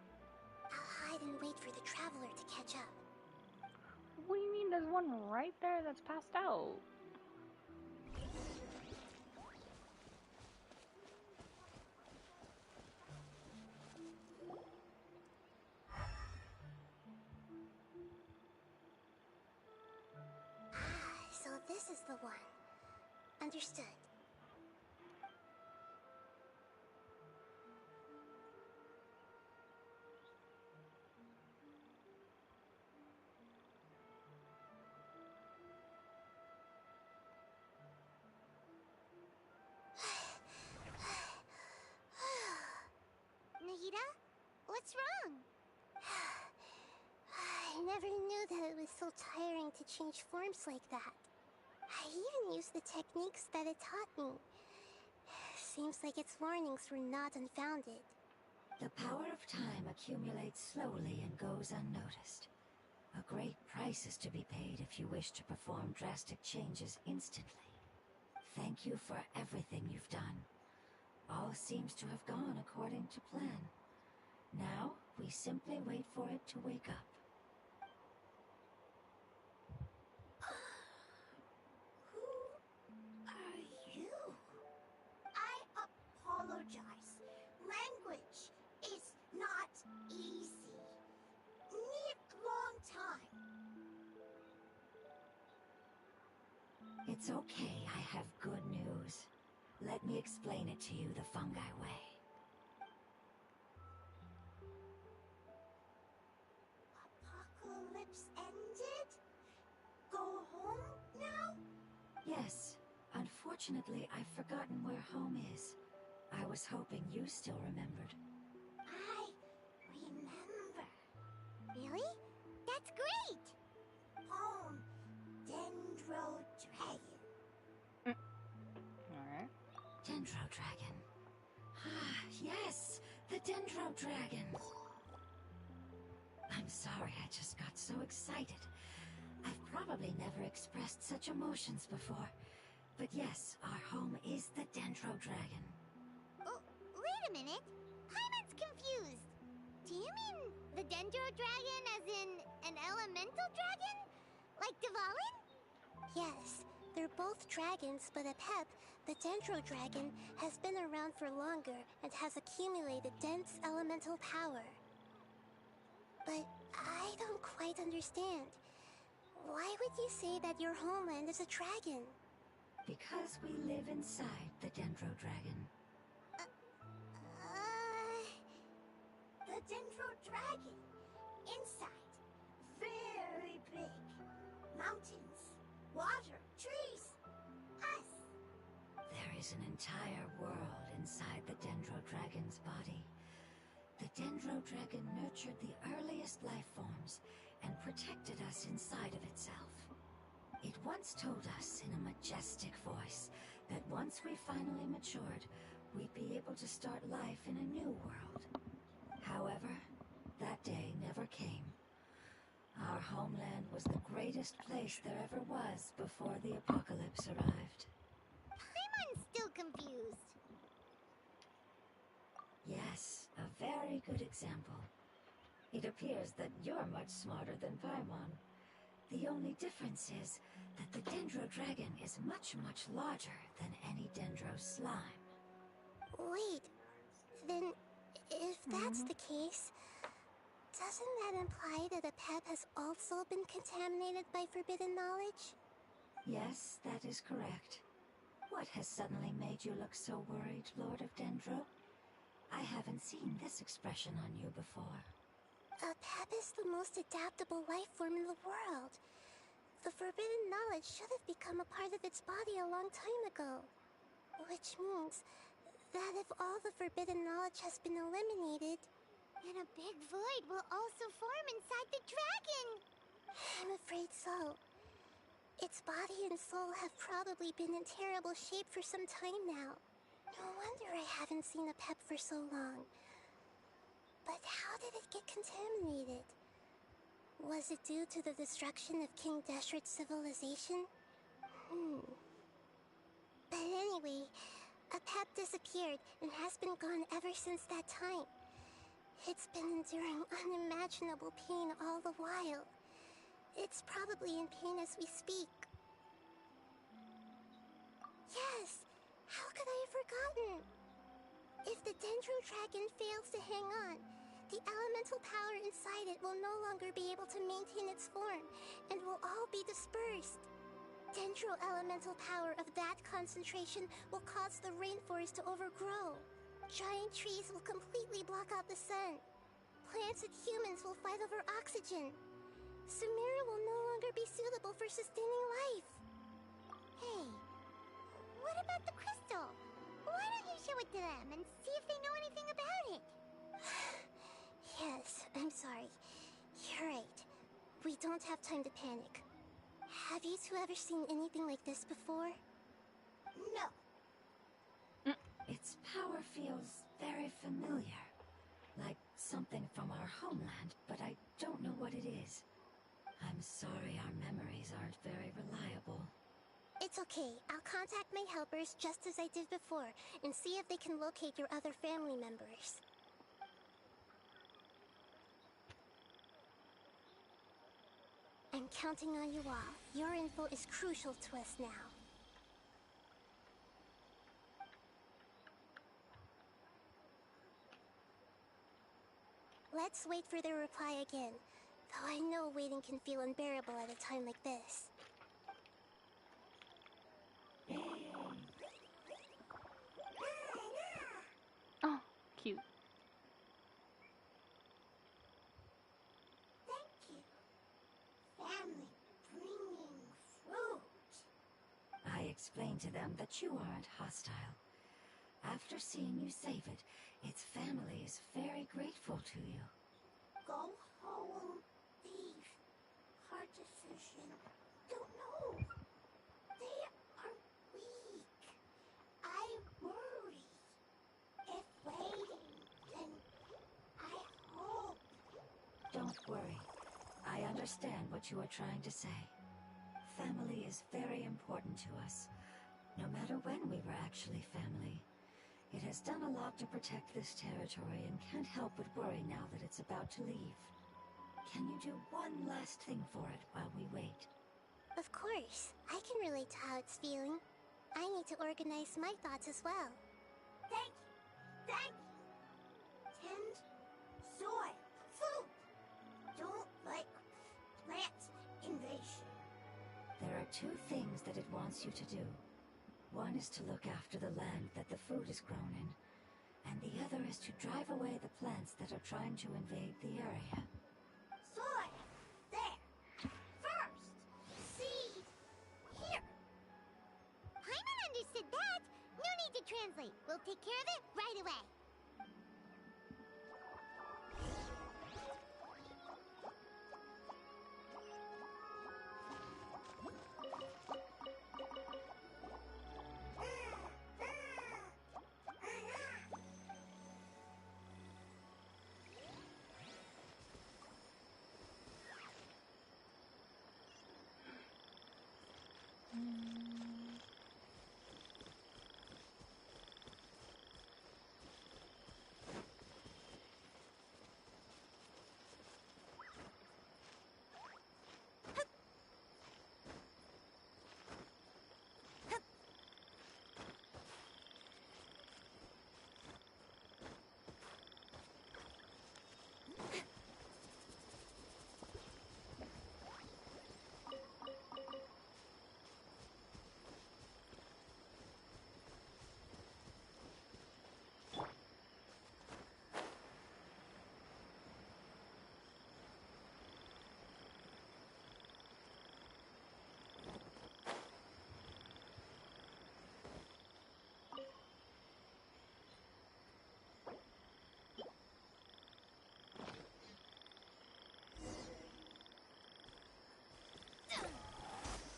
I'll hide and wait for the traveler to catch up. What do you mean there's one right there that's passed out? So this is the one. Understood. Nahida, what's wrong? I never knew that it was so tiring to change forms like that. I even used the techniques that it taught me. Seems like its warnings were not unfounded. The power of time accumulates slowly and goes unnoticed. A great price is to be paid if you wish to perform drastic changes instantly. Thank you for everything you've done. All seems to have gone according to plan. Now, we simply wait for it to wake up. Who are you? I apologize. Language is not easy. Need long time. It's okay, I have good news. Let me explain it to you the fungi way. Apocalypse ended? Go home now? Yes. Unfortunately, I've forgotten where home is. I was hoping you still remembered. I remember. Really? That's great! Home, Dendro Dragon. Alright. Dendro Dragon. Ah, yes! The Dendro Dragon! I'm sorry, I just got so excited. I've probably never expressed such emotions before. But yes, our home is the Dendro Dragon. Oh, wait a minute. Paimon's confused. Do you mean the Dendro Dragon as in an elemental dragon? Like Dvalin? Yes, they're both dragons, but Apep, the Dendro Dragon, has been around for longer and has accumulated dense elemental power. But I don't quite understand. Why would you say that your homeland is a dragon? Because we live inside the Dendro Dragon. The Dendro Dragon. Inside. Very big. Mountains. Water. Trees. Us. There is an entire world inside the Dendro Dragon's body. The Dendro Dragon nurtured the earliest life forms and protected us inside of itself. It once told us in a majestic voice that once we finally matured, we'd be able to start life in a new world. However, that day never came. Our homeland was the greatest place there ever was before the apocalypse arrived. Paimon's still confused. Yes, a very good example. It appears that you're much smarter than Paimon. The only difference is that the Dendro Dragon is much, much larger than any Dendro slime. Wait, then if that's the case, doesn't that imply that Apep has also been contaminated by forbidden knowledge? Yes, that is correct. What has suddenly made you look so worried, Lord of Dendro? I haven't seen this expression on you before. Apep is the most adaptable life form in the world. The forbidden knowledge should have become a part of its body a long time ago. Which means that if all the forbidden knowledge has been eliminated, And a big void will also form inside the dragon. I'm afraid so. Its body and soul have probably been in terrible shape for some time now. No wonder I haven't seen Apep for so long. But how did it get contaminated? Was it due to the destruction of King Deshret's civilization? But anyway, Apep disappeared and has been gone ever since that time. It's been enduring unimaginable pain all the while. It's probably in pain as we speak. Yes! How could I have forgotten? If the Dendro Dragon fails to hang on, the elemental power inside it will no longer be able to maintain its form and will all be dispersed. Dendro elemental power of that concentration will cause the rainforest to overgrow. Giant trees will completely block out the sun. Plants and humans will fight over oxygen. Sumeru will no longer be suitable for sustaining life. Hey, what about the crystal? Why don't you show it to them and see if they know anything about it? Yes, I'm sorry. You're right. We don't have time to panic. Have you two ever seen anything like this before? No. Its power feels very familiar. Like something from our homeland, but I don't know what it is. I'm sorry our memories aren't very reliable. It's okay. I'll contact my helpers just as I did before and see if they can locate your other family members. I'm counting on you all. Your info is crucial to us now. Let's wait for their reply again, though I know waiting can feel unbearable at a time like this. cute. Thank you. Family bringing fruit. I explained to them that you aren't hostile. After seeing you save it, its family is very grateful to you. Go home, thief. Hard decision. Don't know. They are weak. I worry. If waiting, then I hope. Don't worry. I understand what you are trying to say. Family is very important to us, no matter when we were actually family. It has done a lot to protect this territory and can't help but worry now that it's about to leave. Can you do one last thing for it while we wait? Of course. I can relate to how it's feeling. I need to organize my thoughts as well. Thank you. Thank you. Tend soil. Food. Don't like plant invasion. There are two things that it wants you to do. One is to look after the land that the food is grown in, and the other is to drive away the plants that are trying to invade the area. Soil. There. First. Seed. Here. Paimon understood that. No need to translate. We'll take care of it right away.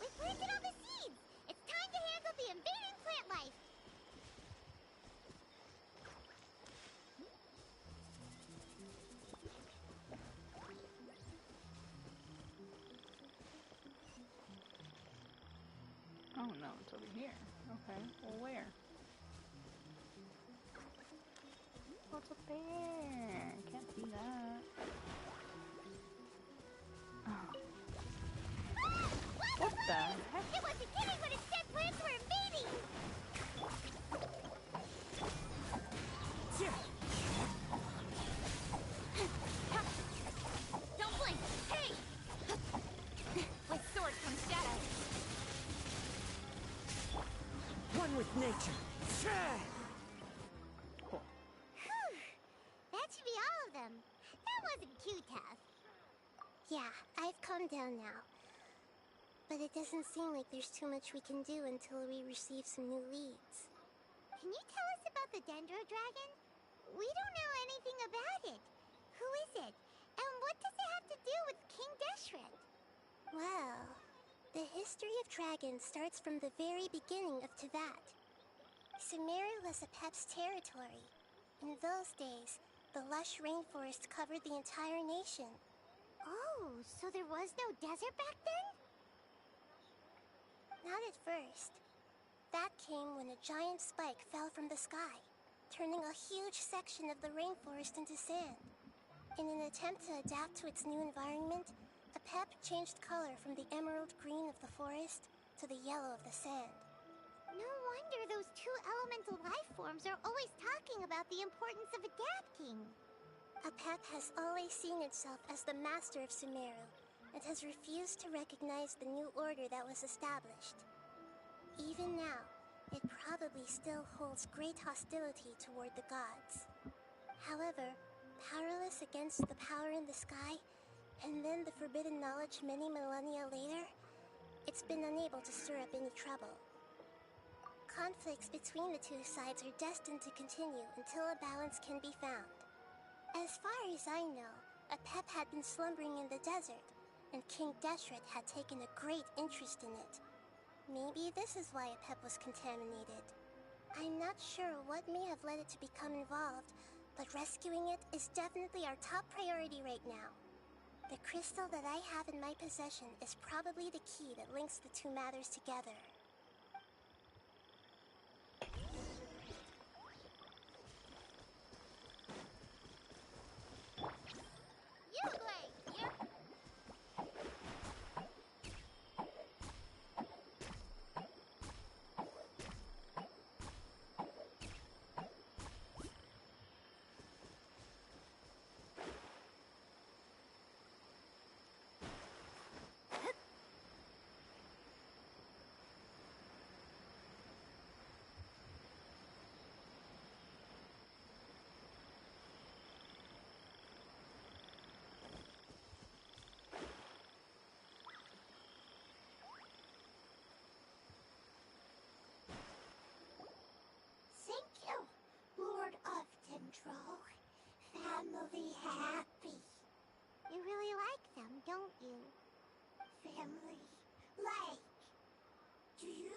We planted all the seeds! It's time to handle the invading plant life! Oh no, it's over here. Okay, well where? What's up there? Can't see that. Oh. What the heck? It wasn't kidding when it said plants were invading! Don't blink! Hey! With sword comes shadow. One with nature. Cool. Whew. That should be all of them. That wasn't too tough. Yeah, I've calmed down now. But it doesn't seem like there's too much we can do until we receive some new leads. Can you tell us about the Dendro Dragon? We don't know anything about it. Who is it? And what does it have to do with King Deshret? Well, the history of dragons starts from the very beginning of Teyvat. Sumeru was Apep's territory. In those days, the lush rainforest covered the entire nation. Oh, so there was no desert back then? Not at first. That came when a giant spike fell from the sky, turning a huge section of the rainforest into sand. In an attempt to adapt to its new environment, Apep changed color from the emerald green of the forest to the yellow of the sand. No wonder those two elemental life forms are always talking about the importance of adapting. Apep has always seen itself as the master of Sumeru, and has refused to recognize the new order that was established. Even now, it probably still holds great hostility toward the gods. However, powerless against the power in the sky, and then the forbidden knowledge many millennia later, it's been unable to stir up any trouble. Conflicts between the two sides are destined to continue until a balance can be found. As far as I know, Apep had been slumbering in the desert, and King Deshret had taken a great interest in it. Maybe this is why Apep was contaminated. I'm not sure what may have led it to become involved, but rescuing it is definitely our top priority right now. The crystal that I have in my possession is probably the key that links the two matters together. Thank you, Lord of Dendro. Family happy. You really like them, don't you? Family like. Do you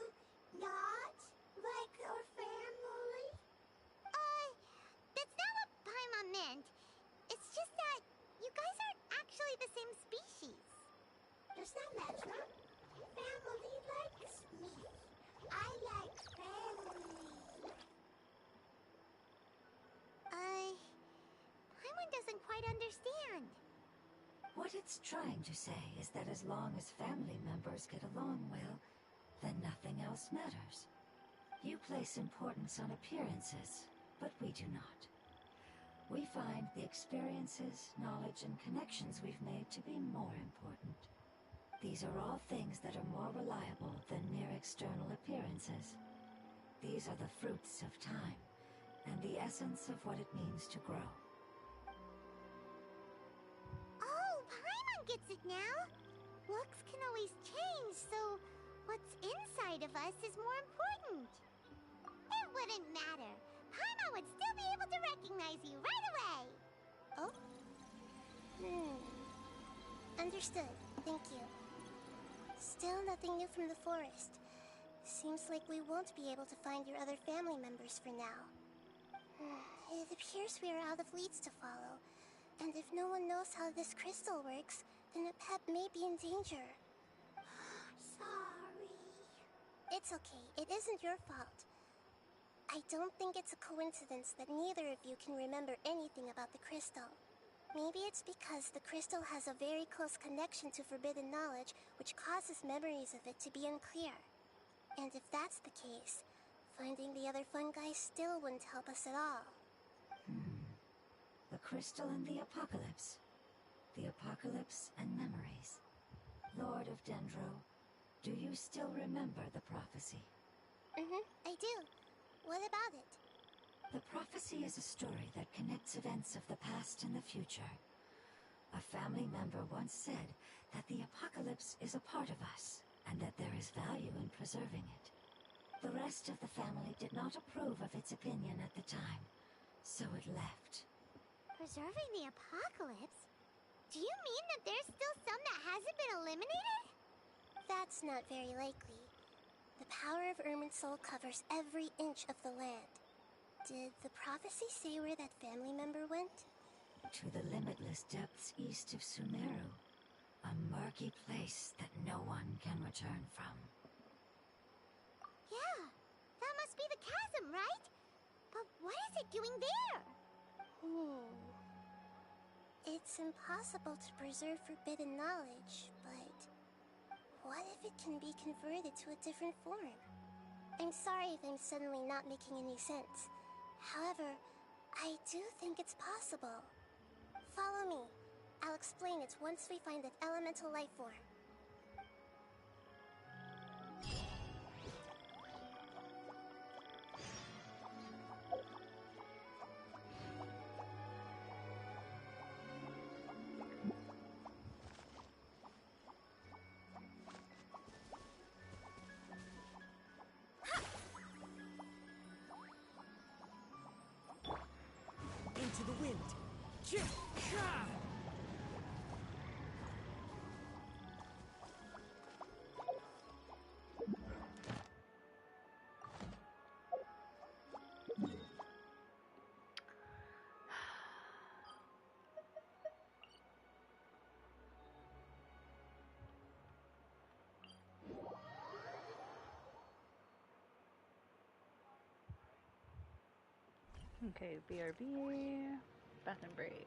not like your family? That's not what Paimon meant. It's just that you guys aren't actually the same species. Does that matter? Family likes me. I like family. Paimon doesn't quite understand. What it's trying to say is that as long as family members get along well, then nothing else matters. You place importance on appearances, but we do not. We find the experiences, knowledge, and connections we've made to be more important. These are all things that are more reliable than mere external appearances. These are the fruits of time, and the essence of what it means to grow. Oh, Paimon gets it now. Looks can always change, so what's inside of us is more important. It wouldn't matter. Paimon would still be able to recognize you right away. Oh? Understood. Thank you. Still nothing new from the forest. Seems like we won't be able to find your other family members for now. It appears we are out of leads to follow. And if no one knows how this crystal works, then Apep may be in danger. Sorry. It's okay. It isn't your fault. I don't think it's a coincidence that neither of you can remember anything about the crystal. Maybe it's because the crystal has a very close connection to forbidden knowledge, which causes memories of it to be unclear. And if that's the case, finding the other fungi still wouldn't help us at all. The crystal and the apocalypse. The apocalypse and memories. Lord of Dendro, do you still remember the prophecy? I do. What about it? The prophecy is a story that connects events of the past and the future. A family member once said that the apocalypse is a part of us, and that there is value in preserving it. The rest of the family did not approve of its opinion at the time, so it left. Preserving the apocalypse? Do you mean that there's still some that hasn't been eliminated? That's not very likely. The power of Irminsul covers every inch of the land. Did the prophecy say where that family member went? To the limitless depths east of Sumeru. A murky place that no one can return from. Yeah, that must be the chasm, right? But what is it doing there? It's impossible to preserve forbidden knowledge, but what if it can be converted to a different form? I'm sorry if I'm suddenly not making any sense. However, I do think it's possible. Follow me. I'll explain it once we find that elemental life form. Okay, BRB, bathroom break.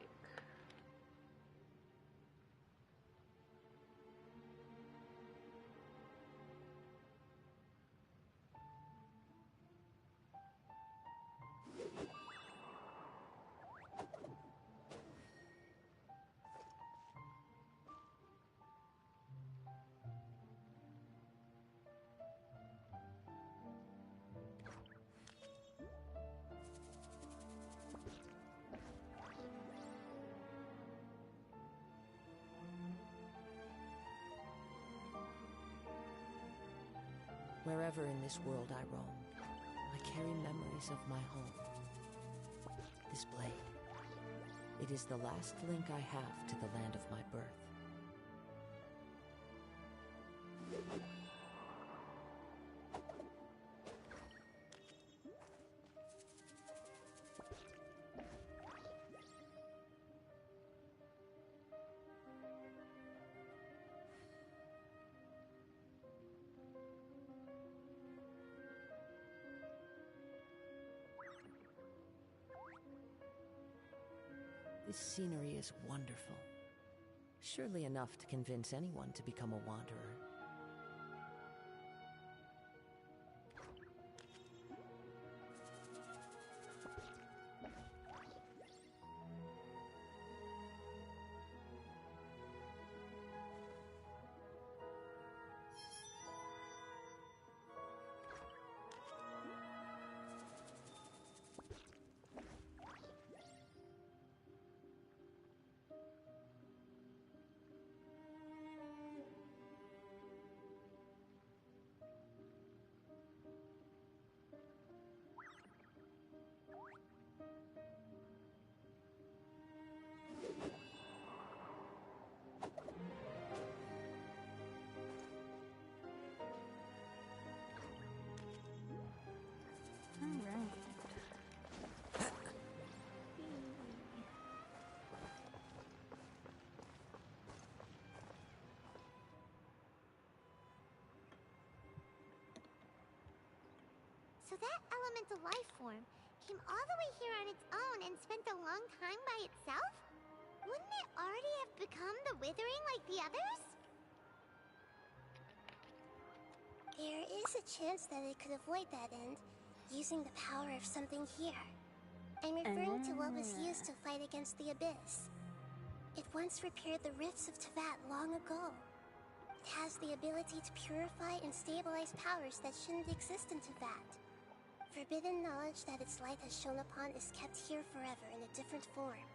Wherever in this world I roam, I carry memories of my home. This blade, it is the last link I have to the land of my birth. This scenery is wonderful. Surely enough to convince anyone to become a wanderer. So that elemental life form came all the way here on its own and spent a long time by itself? Wouldn't it already have become the Withering like the others? There is a chance that it could avoid that end, using the power of something here. I'm referring to what was used to fight against the Abyss. It once repaired the rifts of Teyvat long ago. It has the ability to purify and stabilize powers that shouldn't exist in Teyvat. Forbidden knowledge that its light has shone upon is kept here forever in a different form.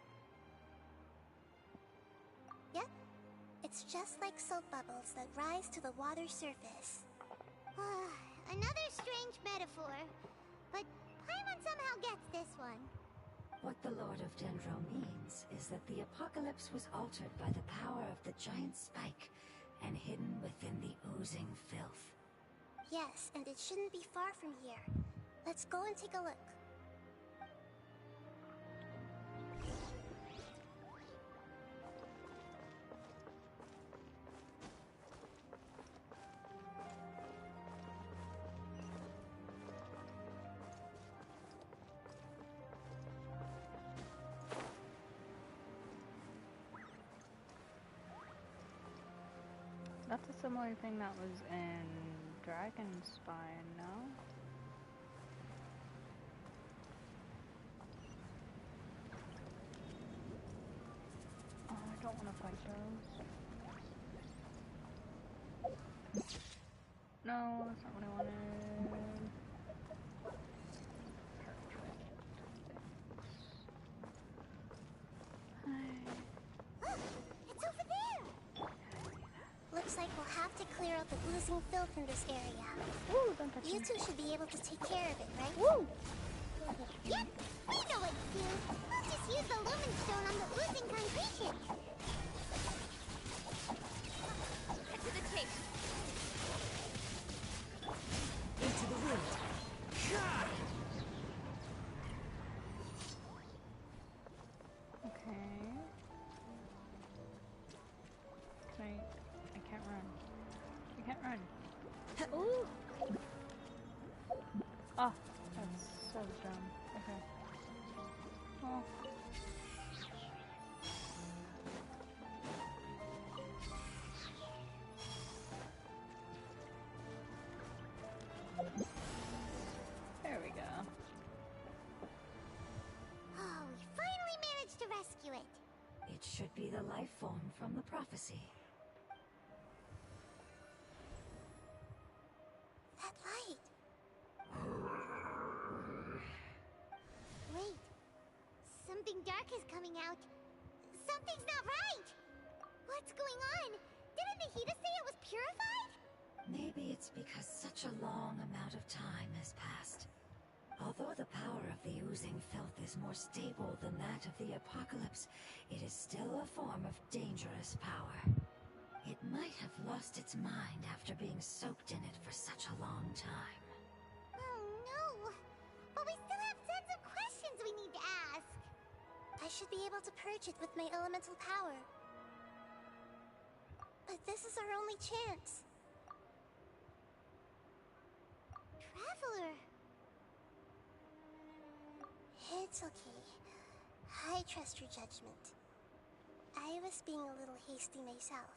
Yep, it's just like soap bubbles that rise to the water's surface. Another strange metaphor, but Paimon somehow gets this one. What the Lord of Dendro means is that the apocalypse was altered by the power of the giant spike and hidden within the oozing filth. Yes, and it shouldn't be far from here. Let's go and take a look. That's a similar thing that was in Dragon Spine, no? Oh, I don't want to fight those. No, that's not what I wanted. It's over there! Looks like we'll have to clear out the oozing filth in this area. Ooh, don't touch You me. two should be able to take care of it, right? Woo! Yep, we know what to do. We'll just use the lumen stone on the oozing concretion. Get to the chase. Into the wind. Okay. I can't run. I can't run. Ooh! Oh, that's so dumb. Okay. Oh. There we go. Oh, we finally managed to rescue it. It should be the life form from the prophecy. That light. Wait. Something dark is coming out. Something's not right! What's going on? Didn't Nahida say it was purified? Maybe it's because such a long amount of time has passed. Although the power of the oozing filth is more stable than that of the apocalypse, it is still a form of dangerous power. It might have lost its mind after being soaked in it for such a long time. Oh no! But we still have tons of questions we need to ask! I should be able to purge it with my elemental power. But this is our only chance. Traveler! It's okay. I trust your judgment. I was being a little hasty myself.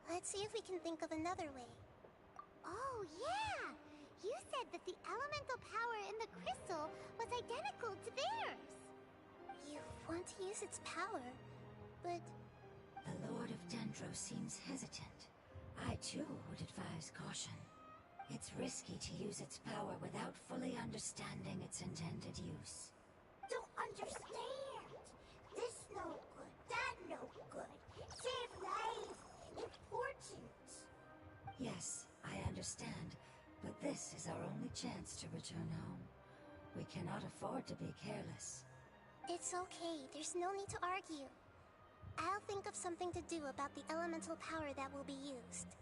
Let's see if we can think of another way. Oh, yeah! You said that the elemental power in the crystal was identical to theirs! You want to use its power, but... The Lord of Dendro seems hesitant. I too would advise caution. It's risky to use its power without fully understanding its intended use. Don't understand. This no good, that no good. Save life. Important. Yes, I understand, but this is our only chance to return home. We cannot afford to be careless. It's okay, there's no need to argue. I'll think of something to do about the elemental power that will be used.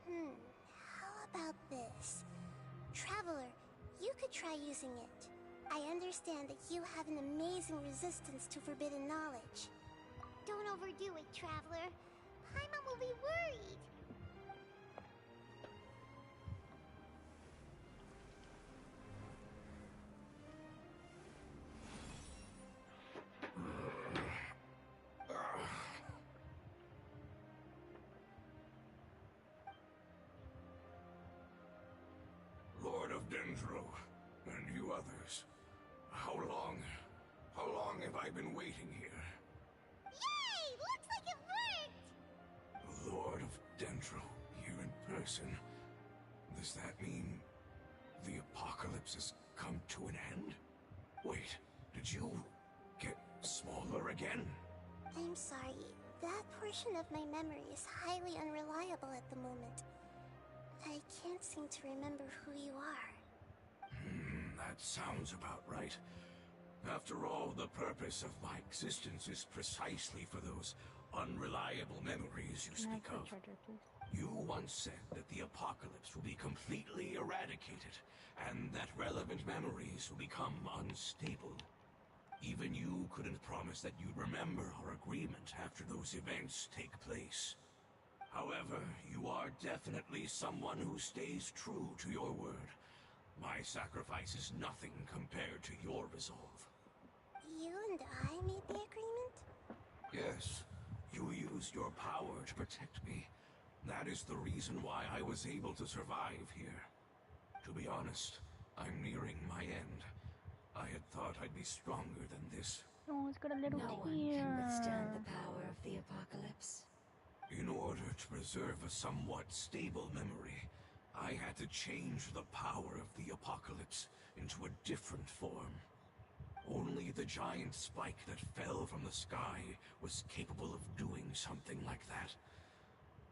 How about this? Traveler, you could try using it. I understand that you have an amazing resistance to forbidden knowledge. Don't overdo it, Traveler. Paimon will be worried. Lord of Dendro, and you others. How long have I been waiting here? Yay! Looks like it worked! The Lord of Dendro, here in person. Does that mean the apocalypse has come to an end? Wait, did you get smaller again? I'm sorry, that portion of my memory is highly unreliable at the moment. I can't seem to remember who you are. That sounds about right. After all, the purpose of my existence is precisely for those unreliable memories you speak of. You once said that the apocalypse will be completely eradicated, and that relevant memories will become unstable. Even you couldn't promise that you'd remember our agreement after those events take place. However, you are definitely someone who stays true to your word. My sacrifice is nothing compared to your resolve. You and I made the agreement? Yes, you used your power to protect me. That is the reason why I was able to survive here. To be honest, I'm nearing my end. I had thought I'd be stronger than this. Oh, it's got a little No one can withstand the power of the apocalypse. In order to preserve a somewhat stable memory, I had to change the power of the apocalypse into a different form. Only the giant spike that fell from the sky was capable of doing something like that.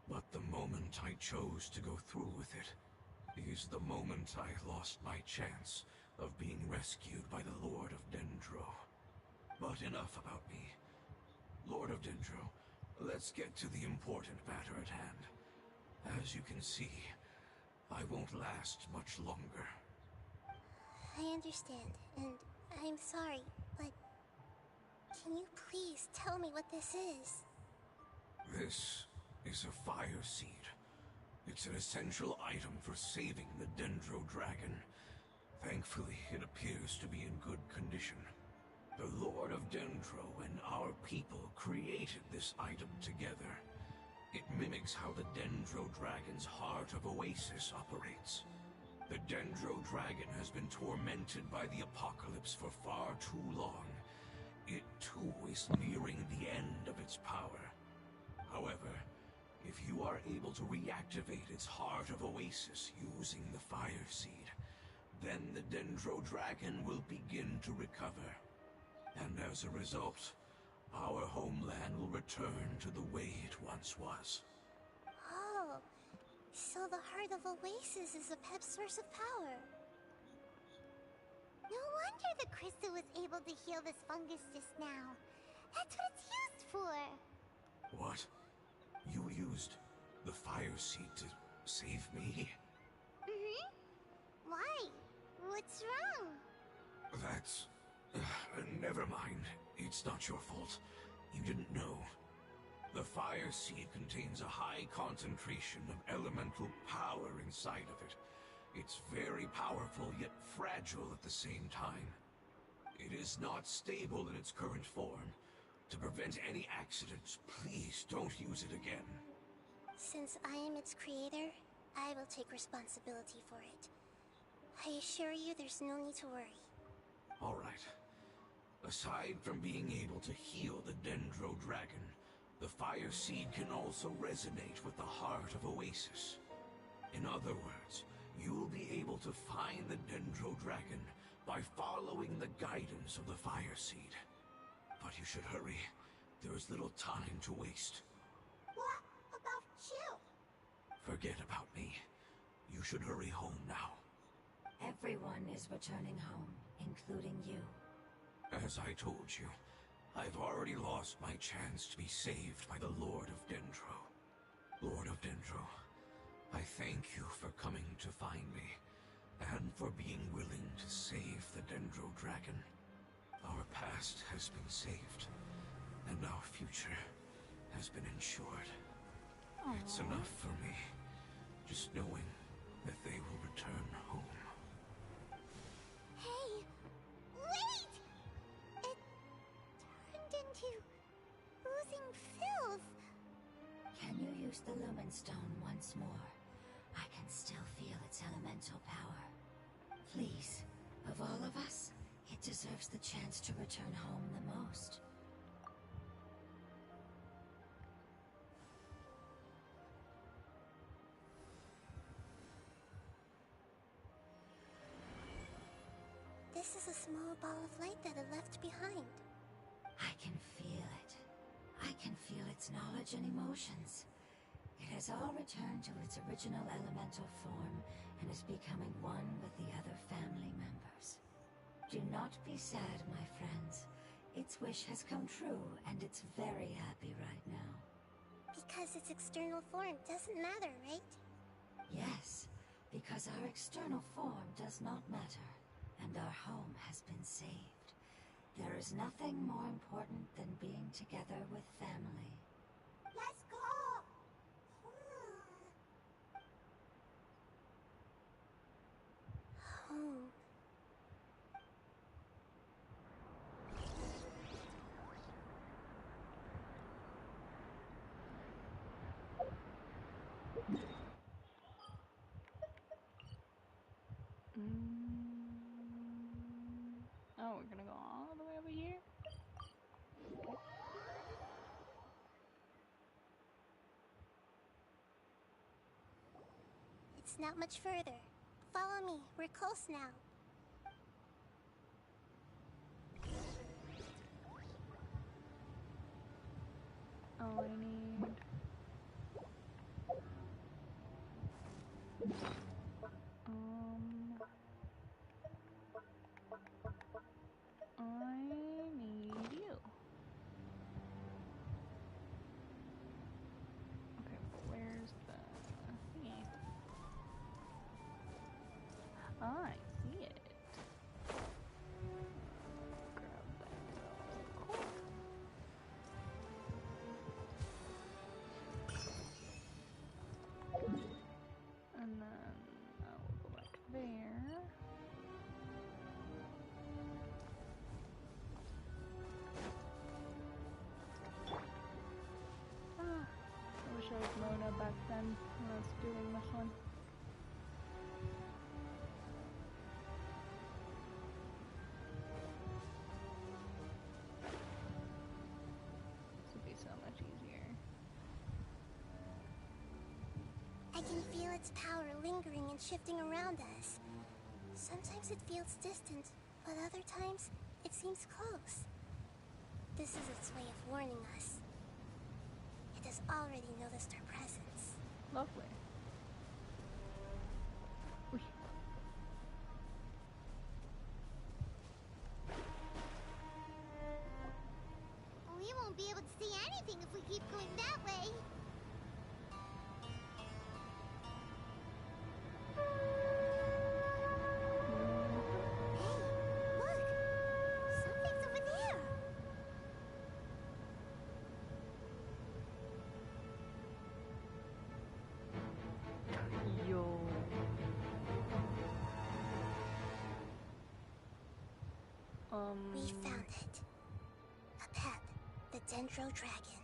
But the moment I chose to go through with it is the moment I lost my chance of being rescued by the Lord of Dendro. But enough about me. Lord of Dendro, let's get to the important matter at hand. As you can see, I won't last much longer. I understand, and I'm sorry, but can you please tell me what this is? This is a fire seed. It's an essential item for saving the Dendro dragon. Thankfully, it appears to be in good condition. The Lord of Dendro and our people created this item together. It mimics how the Dendro Dragon's Heart of Oasis operates. The Dendro Dragon has been tormented by the apocalypse for far too long. It too is nearing the end of its power. However, if you are able to reactivate its Heart of Oasis using the Fire Seed, then the Dendro Dragon will begin to recover. And as a result, our homeland will return to the way it once was. Oh, so the Heart of Oasis is a pep source of power. No wonder the crystal was able to heal this fungus just now. That's what it's used for. What? You used the Fire Seed to save me? Why? What's wrong? That's... never mind. It's not your fault. You didn't know. The Fire Seed contains a high concentration of elemental power inside of it. It's very powerful, yet fragile at the same time. It is not stable in its current form. To prevent any accidents, please don't use it again. Since I am its creator, I will take responsibility for it. I assure you there's no need to worry. All right. Aside from being able to heal the Dendro Dragon, the Fire Seed can also resonate with the Heart of Oasis. In other words, you'll be able to find the Dendro Dragon by following the guidance of the Fire Seed. But you should hurry. There is little time to waste. What about you? Forget about me. You should hurry home now. Everyone is returning home, including you. As I told you, I've already lost my chance to be saved by the Lord of Dendro. Lord of Dendro, I thank you for coming to find me, and for being willing to save the Dendro Dragon. Our past has been saved, and our future has been ensured. It's enough for me, just knowing that they will return home. Hey, wait! It turned into oozing filth. Can you use the Lumen Stone once more? I can still feel its elemental power. Please, of all of us, it deserves the chance to return home the most. This is a small ball of light that it left behind. I can feel it. I can feel its knowledge and emotions. It has all returned to its original elemental form and is becoming one with the other family members. Do not be sad, my friends. Its wish has come true, and it's very happy right now. Because its external form doesn't matter, right? Yes, because our external form does not matter, and our home has been saved. There is nothing more important than being together with family. Let's go! Home. Oh, we're gonna go all the way over here? It's not much further. Follow me. We're close now. Oh, I need... I need you. Okay, where's the thingy? I see it. Grab that real quick. again when I was doing this one. This would be so much easier. I can feel its power lingering and shifting around us. Sometimes it feels distant, but other times it seems close. This is its way of warning us. It has already noticed our presence. Lovely. Ooh. We won't be able to see anything if we keep going that way. Hey, look! Something's over there! Yo. We found it. A pet, the Dendro Dragon.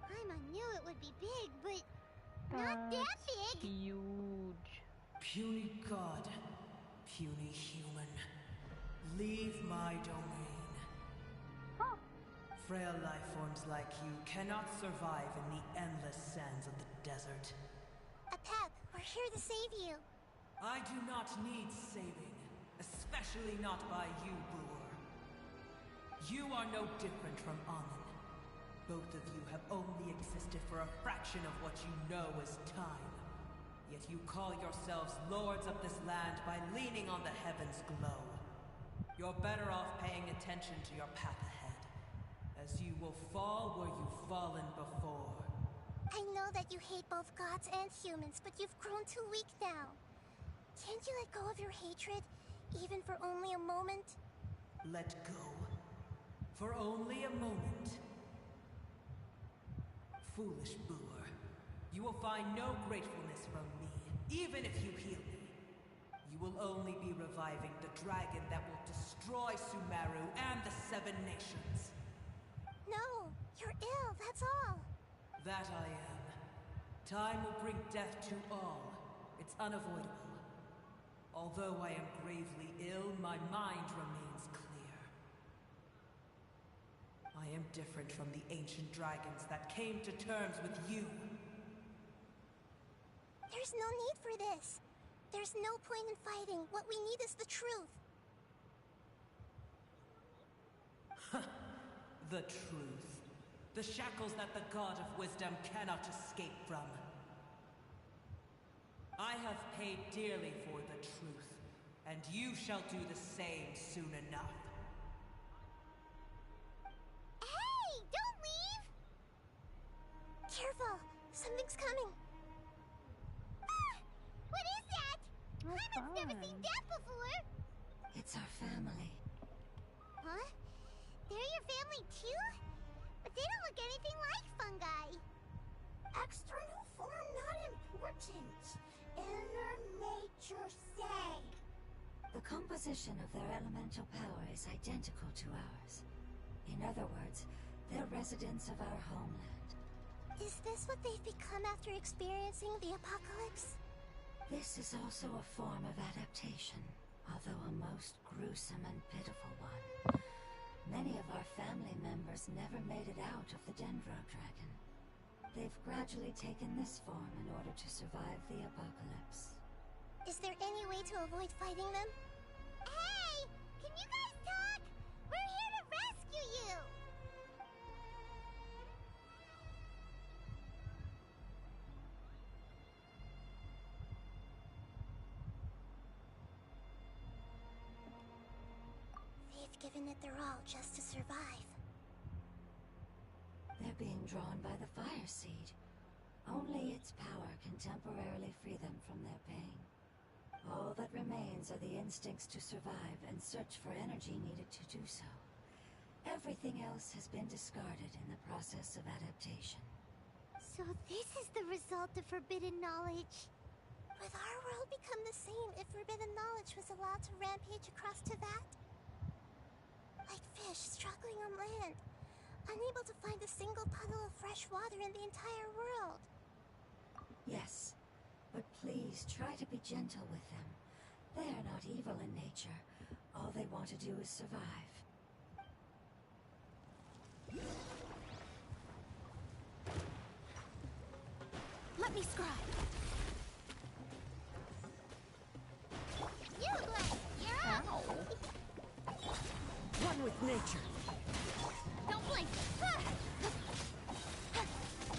Paimon knew it would be big, but not that That's big! huge. Puny god, puny human, leave my domain. Huh. Frail life forms like you cannot survive in the endless sands of the desert. Apep, we're here to save you. I do not need saving, especially not by you, Boor. You are no different from Amun. Both of you have only existed for a fraction of what you know as time. Yet you call yourselves lords of this land by leaning on the heavens' glow. You're better off paying attention to your path ahead, as you will fall where you've fallen before. I know that you hate both gods and humans, but you've grown too weak now. Can't you let go of your hatred, even for only a moment? Let go. For only a moment. Foolish Boor. You will find no gratefulness from me, even if you heal me. You will only be reviving the dragon that will destroy Sumeru and the Seven Nations. No, you're ill, that's all. That I am. Time will bring death to all. It's unavoidable. Although I am gravely ill, my mind remains clear. I am different from the ancient dragons that came to terms with you. There's no need for this. There's no point in fighting. What we need is the truth. The truth. The shackles that the God of Wisdom cannot escape from. I have paid dearly for the truth, and you shall do the same soon enough. Hey, don't leave! Careful, something's coming. Ah, what is that? Oh, Paimon's never fun. seen that before! It's our family. Huh? They're your family too? But they don't look anything like fungi. External form not important. Inner nature say. The composition of their elemental power is identical to ours. In other words, they're residents of our homeland. Is this what they've become after experiencing the apocalypse? This is also a form of adaptation, although a most gruesome and pitiful one. Many of our family members never made it out of the Dendro Dragon. They've gradually taken this form in order to survive the apocalypse. Is there any way to avoid fighting them? Hey! Can you guys talk? We're here to rescue you! They've given it their all just to survive. They're being drawn by the Fire Seed. Only its power can temporarily free them from their pain. All that remains are the instincts to survive and search for energy needed to do so. Everything else has been discarded in the process of adaptation. So this is the result of forbidden knowledge. Would our world become the same if forbidden knowledge was allowed to rampage across Teyvat? Like fish struggling on land, unable to find a single puddle of fresh water in the entire world. Yes, but please try to be gentle with them. They are not evil in nature. All they want to do is survive. Let me scribe. You, Glenn, you're up. One with nature. Don't blink.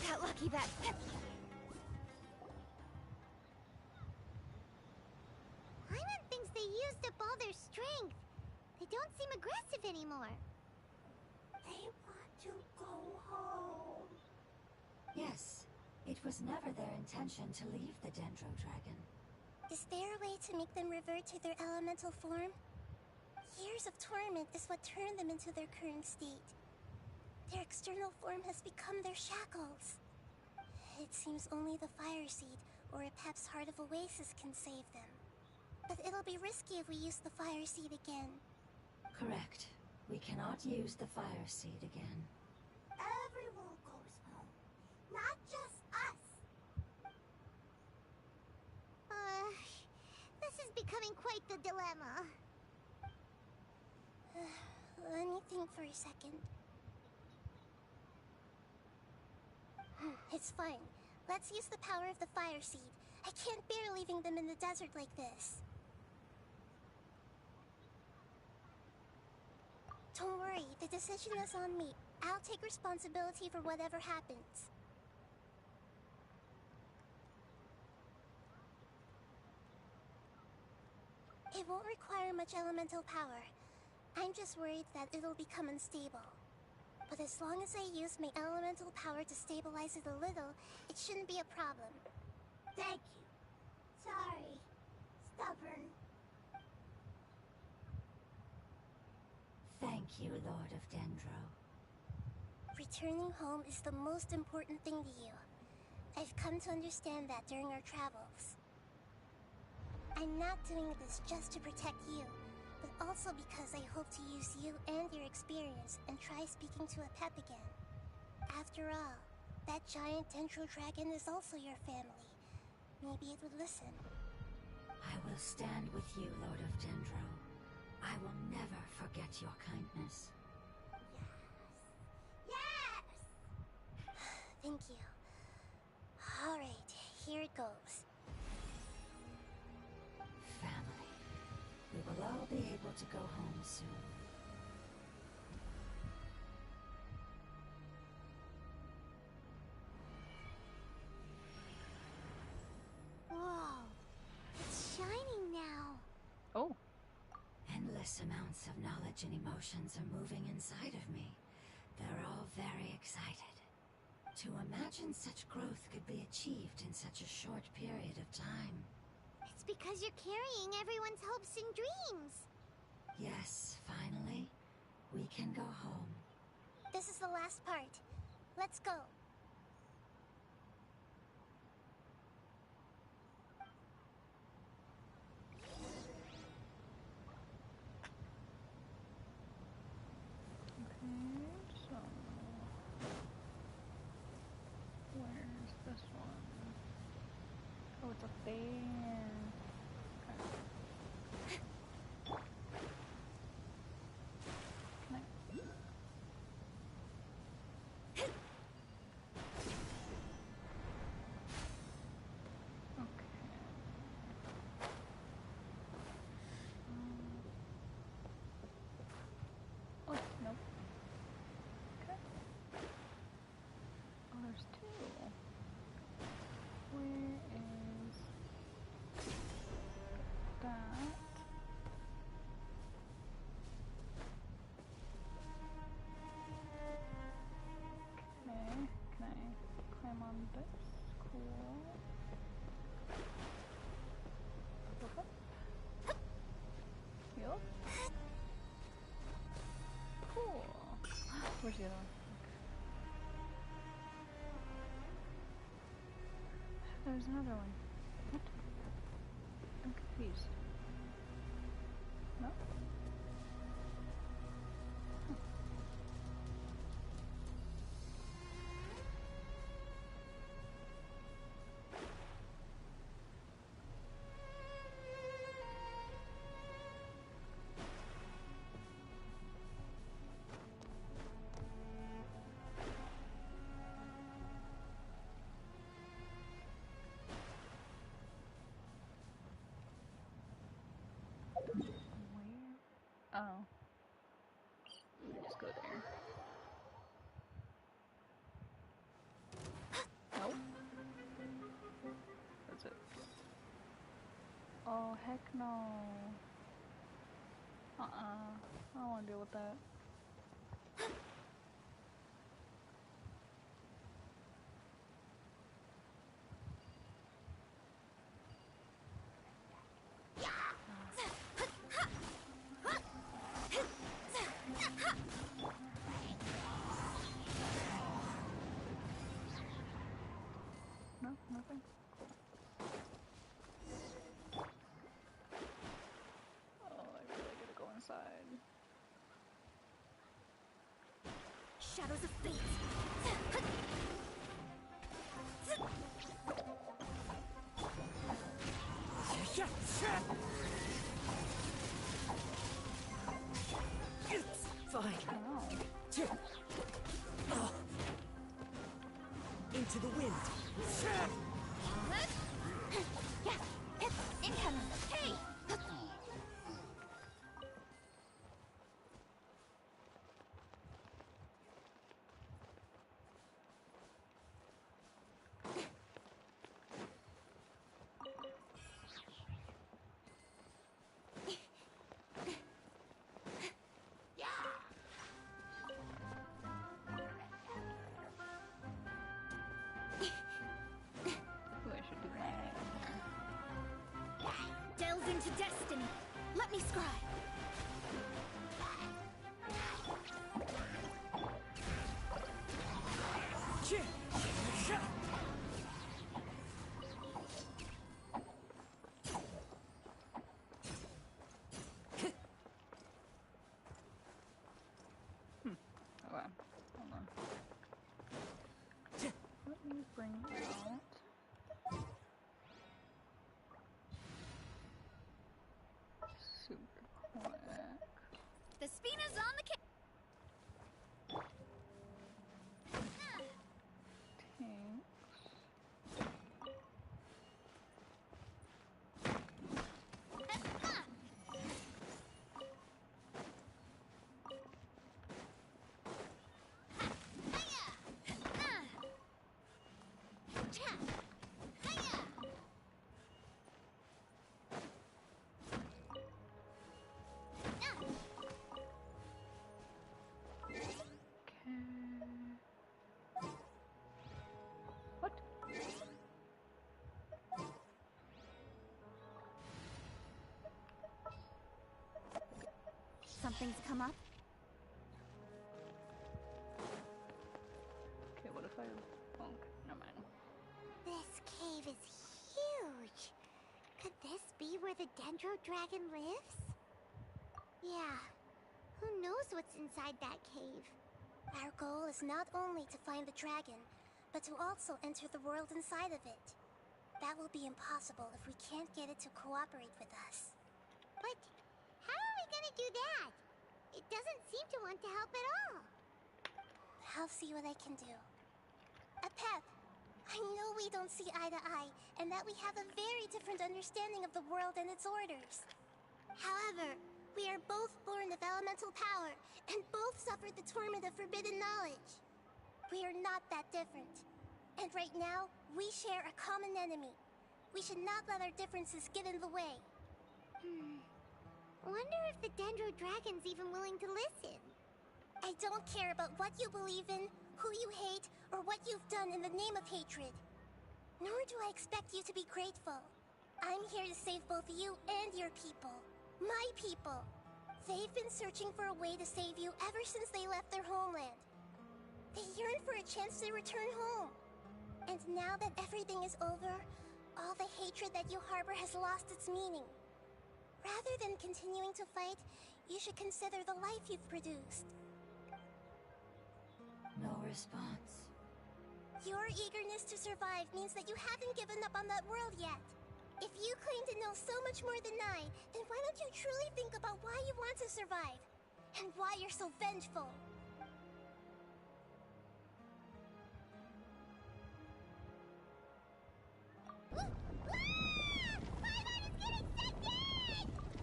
Got lucky that. Paimon thinks they used up all their strength. They don't seem aggressive anymore. They want to go home. Yes, it was never their intention to leave the Dendro Dragon. Is there a way to make them revert to their elemental form? Years of torment is what turned them into their current state. Their external form has become their shackles. It seems only the Fire Seed or Epep's Heart of Oasis can save them. But it'll be risky if we use the Fire Seed again. Correct. We cannot use the Fire Seed again. Everyone goes home, not just us. This is becoming quite the dilemma. Let me think for a second. It's fine. Let's use the power of the Fire Seed. I can't bear leaving them in the desert like this. Don't worry, the decision is on me. I'll take responsibility for whatever happens. It won't require much elemental power. I'm just worried that it'll become unstable. But as long as I use my elemental power to stabilize it a little, it shouldn't be a problem. Thank you. Sorry. Stubborn. Thank you, Lord of Dendro. Returning home is the most important thing to you. I've come to understand that during our travels. I'm not doing this just to protect you, but also because I hope to use you and your experience and try speaking to Epep again. After all, that giant Dendro Dragon is also your family. Maybe it would listen. I will stand with you, Lord of Dendro. I will never forget your kindness. Yes! Thank you. Alright, here it goes. Family. We will all be able to go home soon. Whoa. It's shining now. Oh. Endless amounts of knowledge and emotions are moving inside of me. They're all very excited. To imagine such growth could be achieved in such a short period of time. It's because you're carrying everyone's hopes and dreams. Yes, finally, we can go home. This is the last part. Let's go. Okay, so where's this one? Oh, it's up there. Okay. Can I? Okay. Oh, nope. Okay. Oh, there's two. Where is that? Okay, can I climb on this? Cool. Look up. Yup. Cool. Where's the other one? Okay. There's another one. What? I'm confused. No? Huh. Oh. Just go there. Nope. That's it. Oh, heck no. I don't want to deal with that. No, nothing. Oh, I really gotta go inside. Shadows of fate. It's fine. Oh. Into the wind. Incoming. Hey! Ooh, I should do that. Delve into destiny. Let me scry. Okay, hold on. Let me bring out. Super quick. The Spina's on the case. What? Something's come up. Okay, what if I... Oh, okay, never mind. This cave is huge. Could this be where the Dendro Dragon lives? Yeah. Who knows what's inside that cave? Our goal is not only to find the dragon, but to also enter the world inside of it. That will be impossible if we can't get it to cooperate with us. But how are we gonna do that? It doesn't seem to want to help at all. I'll see what I can do. Pep, I know we don't see eye to eye, and that we have a very different understanding of the world and its orders. However, we are both born of elemental power, and both suffered the torment of forbidden knowledge. We are not that different. And right now, we share a common enemy. We should not let our differences get in the way. Wonder if the Dendro Dragon's even willing to listen. I don't care about what you believe in, who you hate, or what you've done in the name of hatred. Nor do I expect you to be grateful. I'm here to save both you and your people. My people. They've been searching for a way to save you ever since they left their homeland. They yearn for a chance to return home. And now that everything is over, all the hatred that you harbor has lost its meaning. Rather than continuing to fight, you should consider the life you've produced. No response. Your eagerness to survive means that you haven't given up on that world yet. If you claim to know so much more than I, then why don't you truly think about why you want to survive? And why you're so vengeful?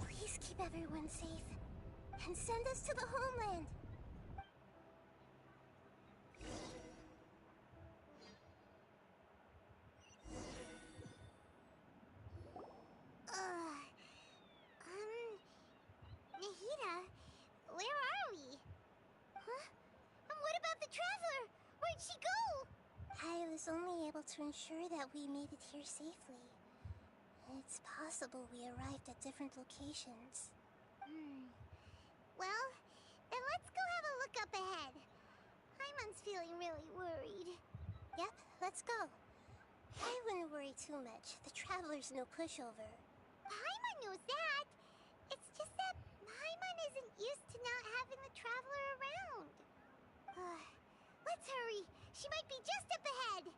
Please keep everyone safe. and send us to the homeland. Nahida, where are we? Huh? And what about the Traveler? Where'd she go? I was only able to ensure that we made it here safely. It's possible we arrived at different locations. Well, then let's go have a look up ahead. Paimon's feeling really worried. Yep, let's go. I wouldn't worry too much. The Traveler's no pushover. Paimon knows that. It's just that Paimon isn't used to not having the Traveler around. Let's hurry. She might be just up ahead.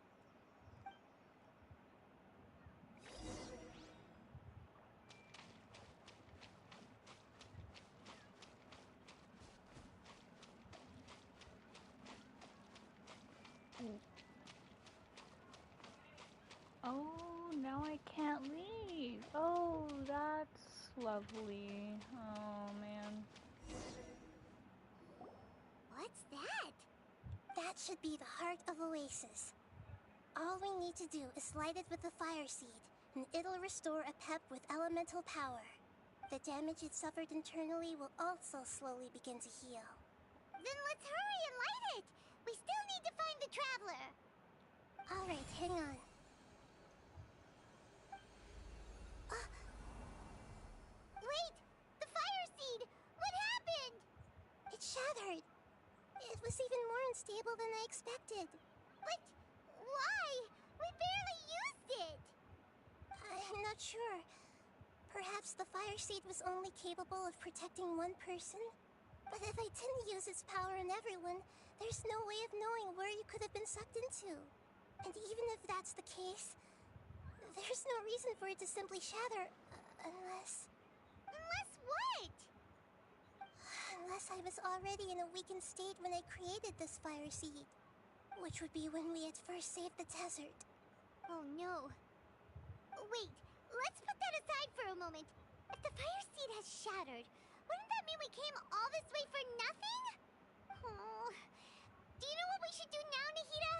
Oh, now I can't leave. Oh, that's lovely. Oh, man. What's that? That should be the heart of Oasis. All we need to do is light it with the fire seed, and it'll restore a pep with elemental power. The damage it suffered internally will also slowly begin to heal. Then let's hurry and light it! We still need to find the Traveler! Alright, hang on. Wait! The fire seed! What happened? It shattered. It was even more unstable than I expected. But why? We barely used it! I'm not sure. Perhaps the fire seed was only capable of protecting one person? But if I didn't use its power on everyone, there's no way of knowing where you could have been sucked into. And even if that's the case, there's no reason for it to simply shatter, unless... Unless what? Unless I was already in a weakened state when I created this fire seed. Which would be when we had first saved the desert. Oh no. Wait, let's put that aside for a moment. If the fire seed has shattered, wouldn't that mean we came all this way for nothing? Oh, do you know what we should do now, Nahida?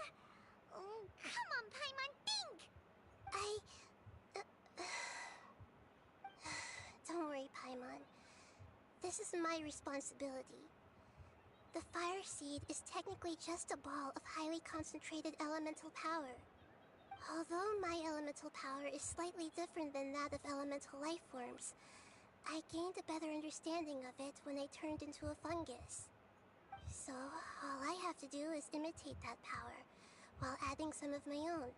Oh, come on, Paimon, think! Don't worry, Paimon. This is my responsibility. The fire seed is technically just a ball of highly concentrated elemental power. Although my elemental power is slightly different than that of elemental life forms, I gained a better understanding of it when I turned into a fungus. So, all I have to do is imitate that power, while adding some of my own.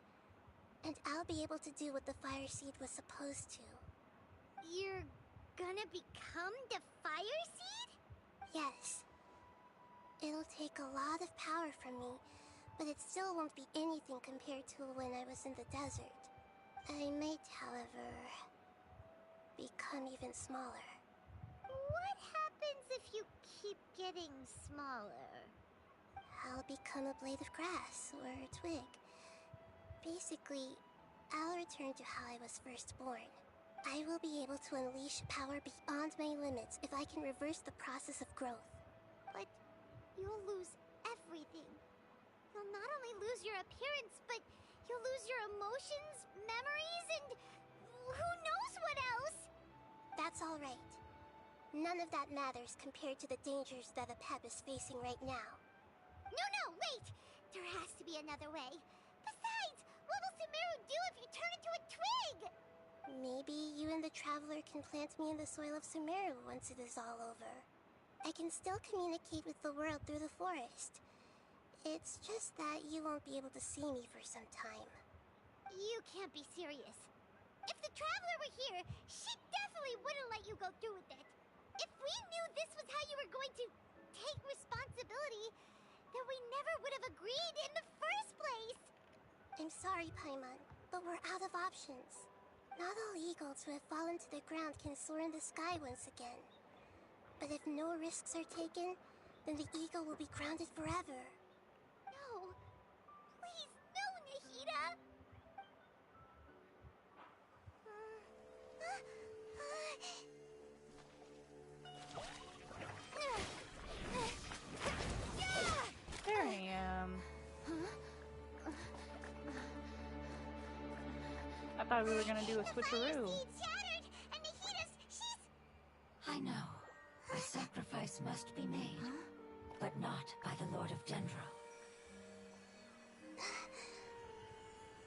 And I'll be able to do what the fire seed was supposed to. You're gonna become the fire seed? Yes. It'll take a lot of power from me, but it still won't be anything compared to when I was in the desert. I might, however, become even smaller. What happens if you keep getting smaller? I'll become a blade of grass or a twig. Basically, I'll return to how I was first born. I will be able to unleash power beyond my limits if I can reverse the process of growth. But you'll lose everything. You'll not only lose your appearance, but you'll lose your emotions, memories, and who knows what else? That's all right. None of that matters compared to the dangers that a Pep is facing right now. No, wait! There has to be another way. Besides, what will Sumeru do if you turn into a twig? Maybe you and the Traveler can plant me in the soil of Sumeru once it is all over. I can still communicate with the world through the forest. It's just that you won't be able to see me for some time. You can't be serious. If the Traveler were here, she definitely wouldn't let you go through with it. If we knew this was how you were going to take responsibility, then we never would have agreed in the first place. I'm sorry, Paimon, but we're out of options. Not all eagles who have fallen to the ground can soar in the sky once again. But if no risks are taken, then the eagle will be grounded forever. No. Please, no, Nahida! thought we were gonna do a switcheroo. Shattered, and Nahida's, she's... I know. A sacrifice must be made, but not by the Lord of Dendro.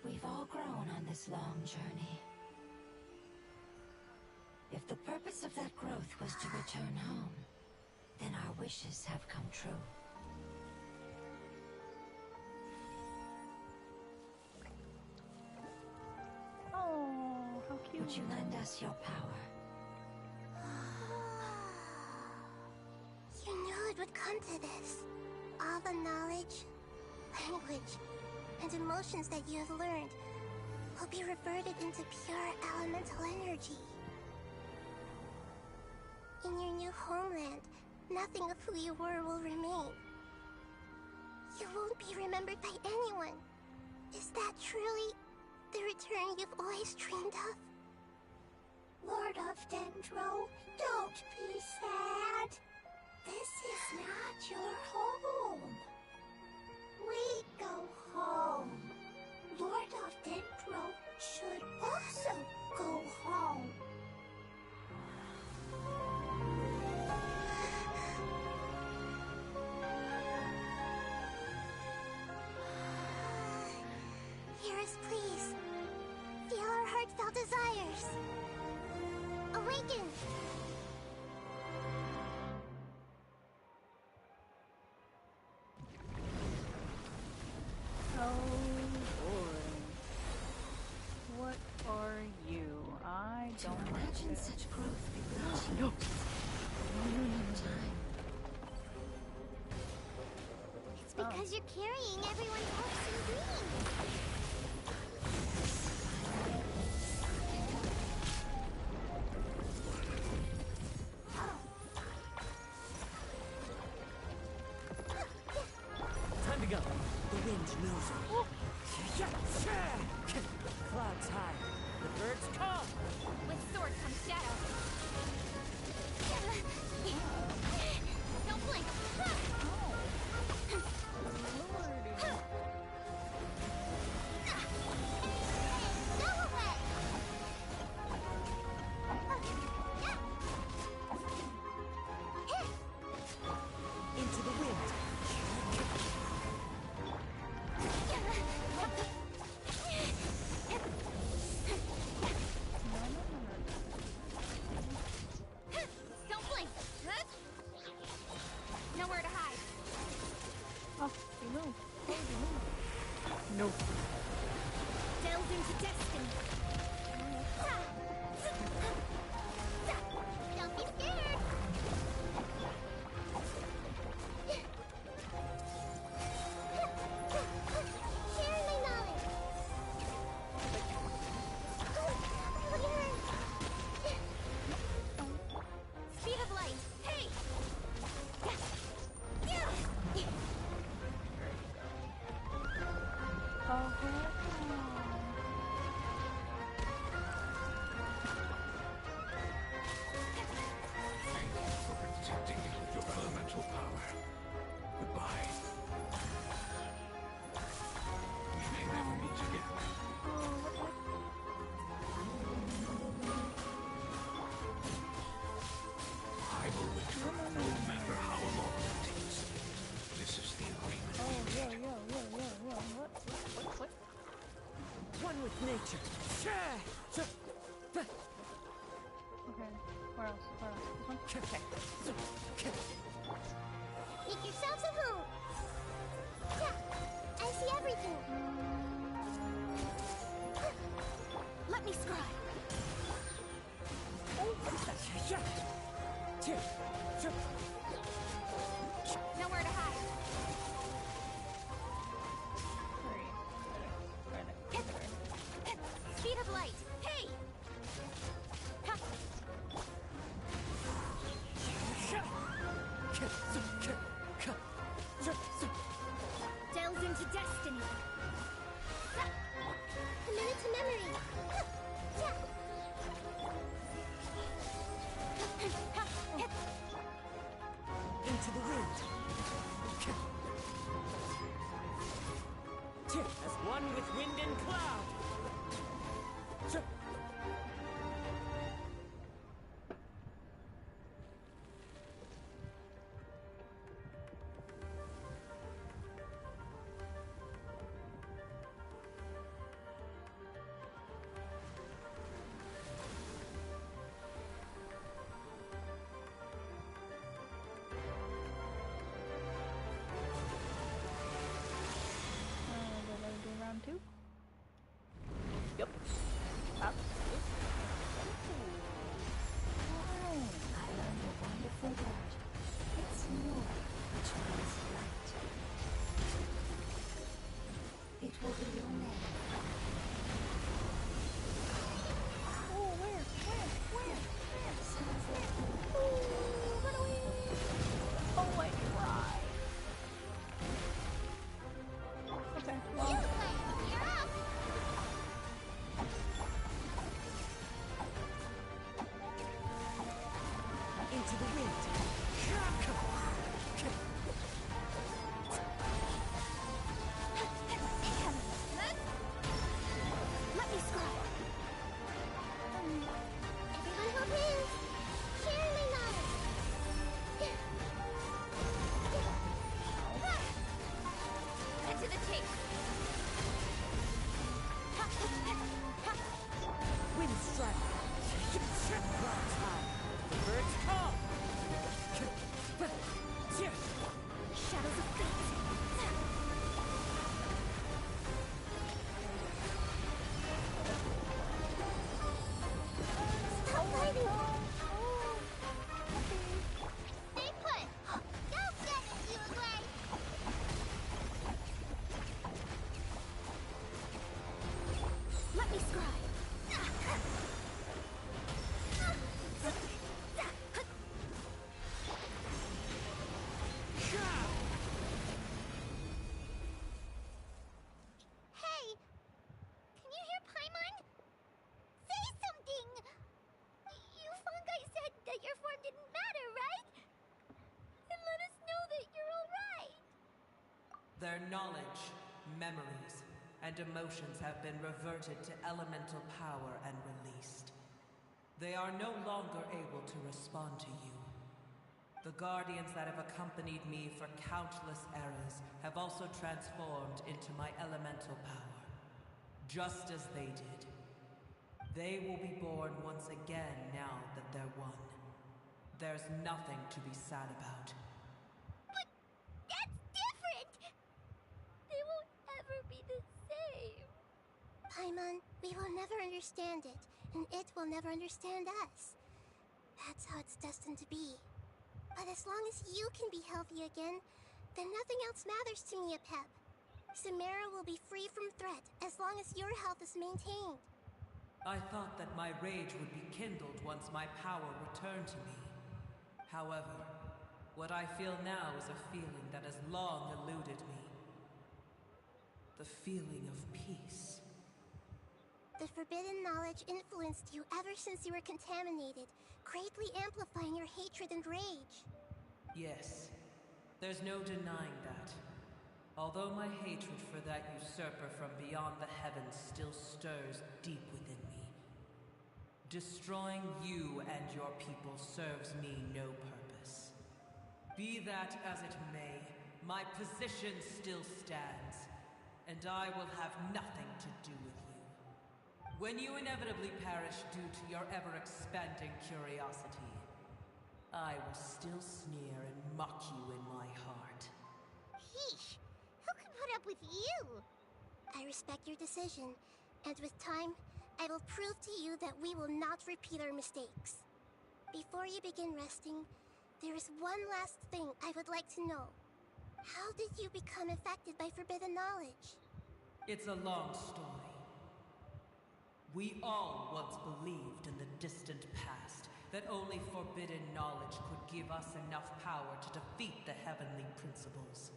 We've all grown on this long journey. If the purpose of that growth was to return home, then our wishes have come true. Oh, how cute. Would you lend us your power? You knew it would come to this. All the knowledge, language, and emotions that you have learned will be reverted into pure elemental energy. In your new homeland, nothing of who you were will remain. You won't be remembered by anyone. Is that truly the return you've always dreamed of? Lord of Dendro, don't be sad. This is not your home. We go home. Lord of Dendro should also go home. Hear us, please. Feel our heartfelt desires. Awaken! Oh boy. What are you? I To don't imagine like this. such growth before No. time. It's because you're carrying everyone's hopes and dreams. Time to go. The wind knows it. Clouds high. The birds come. With sword comes shadow. Don't blink. Go away! Into the wind. Don't blink. Nowhere to hide. Oh, they move. Oh, they move. Nope. Delve into destiny. Don't be scared! Sharing my knowledge! Speed of light. Hey! Oh, Thank you for protecting me with your elemental power. Goodbye. We may never meet again. I will return no matter how long it takes. This is the agreement we made. What? One with nature. Okay. Where else? This one? Make yourselves at home! Yeah, I see everything! Let me scribe. Nowhere to hide. Speed of light. Hey! Ha! Delves into destiny. Commit to memory! Yeah! Into the wind. As one with wind and cloud. Yep. Absolutely. I learned a wonderful word. It's Noor, which means light. It will be your name. Oh, where? Oh, run away! Oh, I cried. Okay, well. You're up! Into the wind. Let me scribe. Everyone help hands. Share my knowledge. Cut to the chase. Wind strike. Clouds high. The birds come. Shadows of fate. Stop fighting! Stay put! Go get it, you Uruguay! Let me scribe. Hey! Can you hear Paimon? Say something! You fungi said that your form didn't matter, right? Then let us know that you're alright! Their knowledge, memories, and emotions have been reverted to elemental power and released. They are no longer able to respond to you. The guardians that have accompanied me for countless eras have also transformed into my elemental power, just as they did. They will be born once again now that they're one. There's nothing to be sad about. But that's different! They won't ever be the same. Paimon, we will never understand it, and it will never understand us. That's how it's destined to be. But as long as you can be healthy again, then nothing else matters to me, Apep. Samara will be free from threat as long as your health is maintained. I thought that my rage would be kindled once my power returned to me. However, what I feel now is a feeling that has long eluded me. The feeling of peace. The forbidden knowledge influenced you ever since you were contaminated, greatly amplifying your hatred and rage. Yes, there's no denying that. Although my hatred for that usurper from beyond the heavens still stirs deep within me. Destroying you and your people serves me no purpose. Be that as it may, my position still stands, and I will have nothing to do with you. When you inevitably perish due to your ever-expanding curiosity, I will still sneer and mock you in my heart. Yeesh! Who can put up with you? I respect your decision, and with time, I will prove to you that we will not repeat our mistakes. Before you begin resting, there is one last thing I would like to know. How did you become affected by forbidden knowledge? It's a long story. We all once believed in the distant past that only forbidden knowledge could give us enough power to defeat the heavenly principles.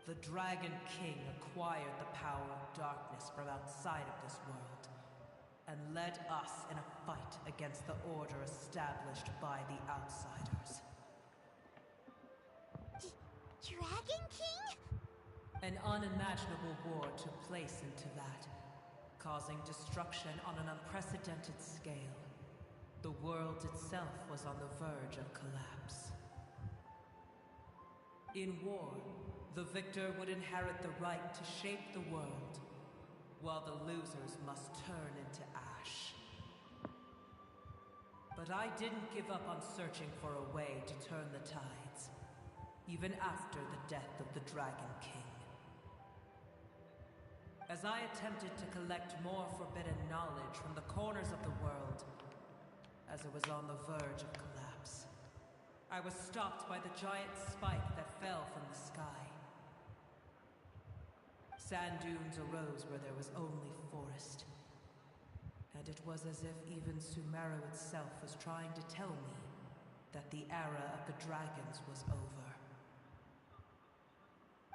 The Dragon King acquired the power of darkness from outside of this world, and led us in a fight against the order established by the outsiders. Dragon King? An unimaginable war took place into that, causing destruction on an unprecedented scale. The world itself was on the verge of collapse. In war, the victor would inherit the right to shape the world, while the losers must turn into ash. But I didn't give up on searching for a way to turn the tides, even after the death of the Dragon King. As I attempted to collect more forbidden knowledge from the corners of the world, as it was on the verge of collapse, I was stopped by the giant spike that fell from the sky. Sand dunes arose where there was only forest. And it was as if even Sumeru itself was trying to tell me that the era of the dragons was over.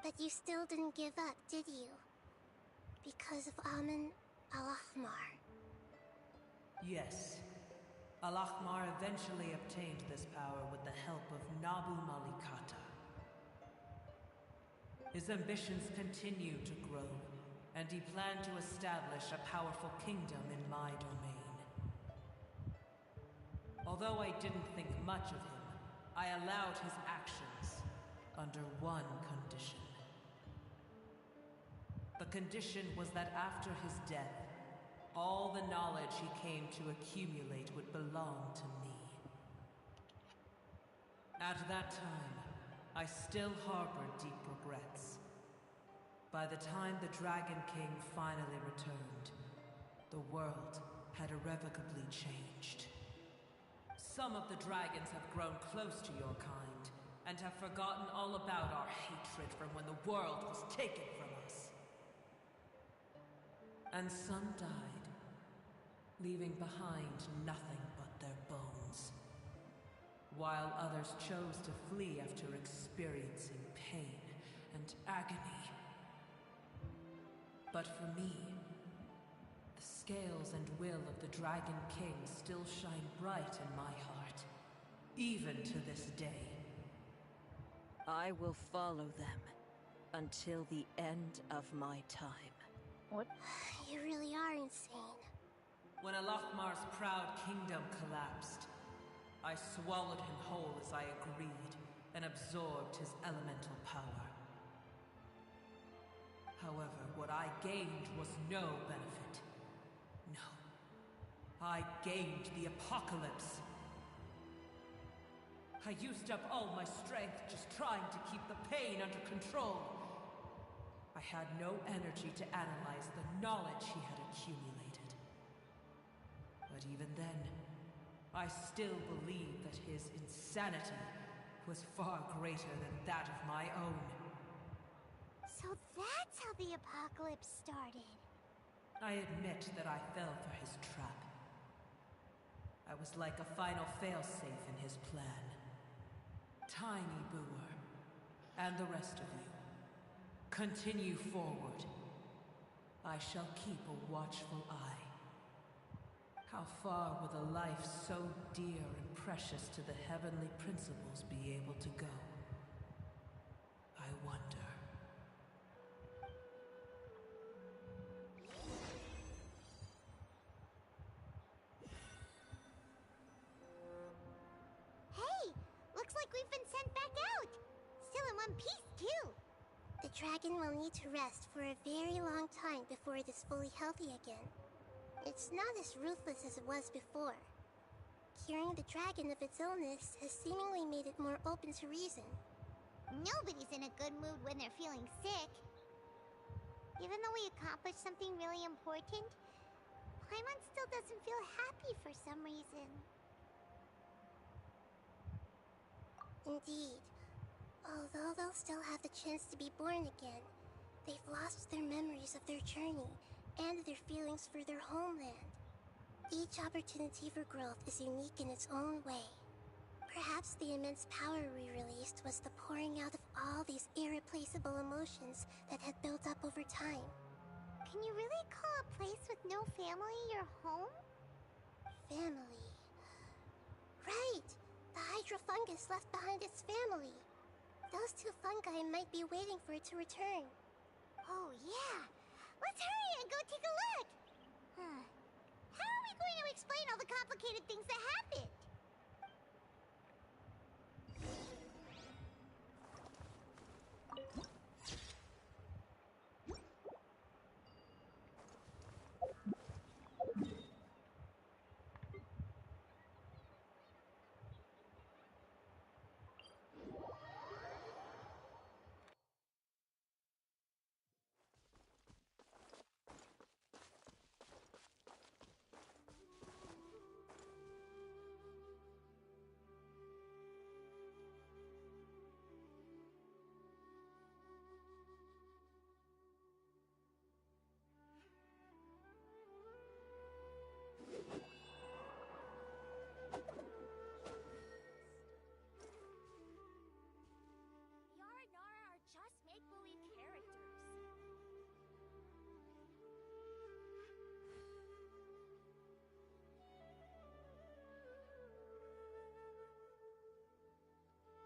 But you still didn't give up, did you? Because of Amun Al-Ahmar. Yes. Al-Ahmar eventually obtained this power with the help of Nabu Malikata. His ambitions continued to grow, and he planned to establish a powerful kingdom in my domain. Although I didn't think much of him, I allowed his actions under one condition. The condition was that after his death, all the knowledge he came to accumulate would belong to me. At that time, I still harbored deep regrets. By the time the Dragon King finally returned, the world had irrevocably changed. Some of the dragons have grown close to your kind, and have forgotten all about our hatred from when the world was taken from us. And some died, leaving behind nothing but their bones, while others chose to flee after experiencing pain and agony. But for me, the scales and will of the Dragon King still shine bright in my heart, even to this day. I will follow them until the end of my time. What? You really are insane. When Al-Ahmar's proud kingdom collapsed, I swallowed him whole as I agreed, and absorbed his elemental power. However, what I gained was no benefit. No. I gained the apocalypse. I used up all my strength just trying to keep the pain under control. I had no energy to analyze the knowledge he had accumulated. But even then, I still believed that his insanity was far greater than that of my own. So that's how the apocalypse started. I admit that I fell for his trap. I was like a final failsafe in his plan. Tiny Booer, and the rest of you, continue forward. I shall keep a watchful eye. How far will a life so dear and precious to the heavenly principles be able to go? I wonder. Hey! Looks like we've been sent back out! Still in one piece, too! The dragon will need to rest for a very long time before it is fully healthy again. It's not as ruthless as it was before. Curing the dragon of its illness has seemingly made it more open to reason. Nobody's in a good mood when they're feeling sick. Even though we accomplished something really important, Paimon still doesn't feel happy for some reason. Indeed. Although they'll still have the chance to be born again, they've lost their memories of their journey and their feelings for their homeland. Each opportunity for growth is unique in its own way. Perhaps the immense power we released was the pouring out of all these irreplaceable emotions that had built up over time. Can you really call a place with no family your home? Family. Right! The hydrofungus left behind its family. Those two fungi might be waiting for it to return. Oh, yeah! Let's hurry and go take a look! How are we going to explain all the complicated things that happened?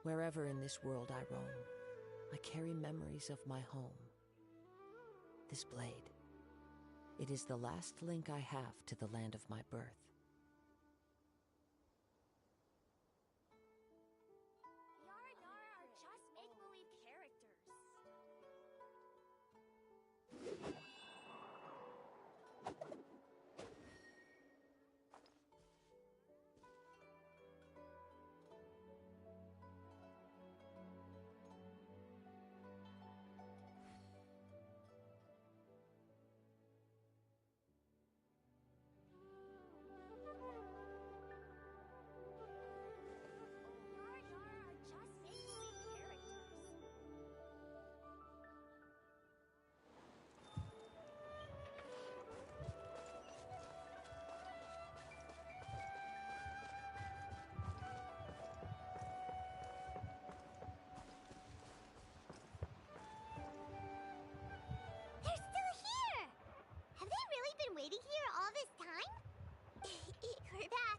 Wherever in this world I roam, I carry memories of my home. This blade, it is the last link I have to the land of my birth. Yara and Nara are just make-believe characters. Yara and Nara are just make-believe characters. They're still here! Have they really been waiting here all this time? We're back.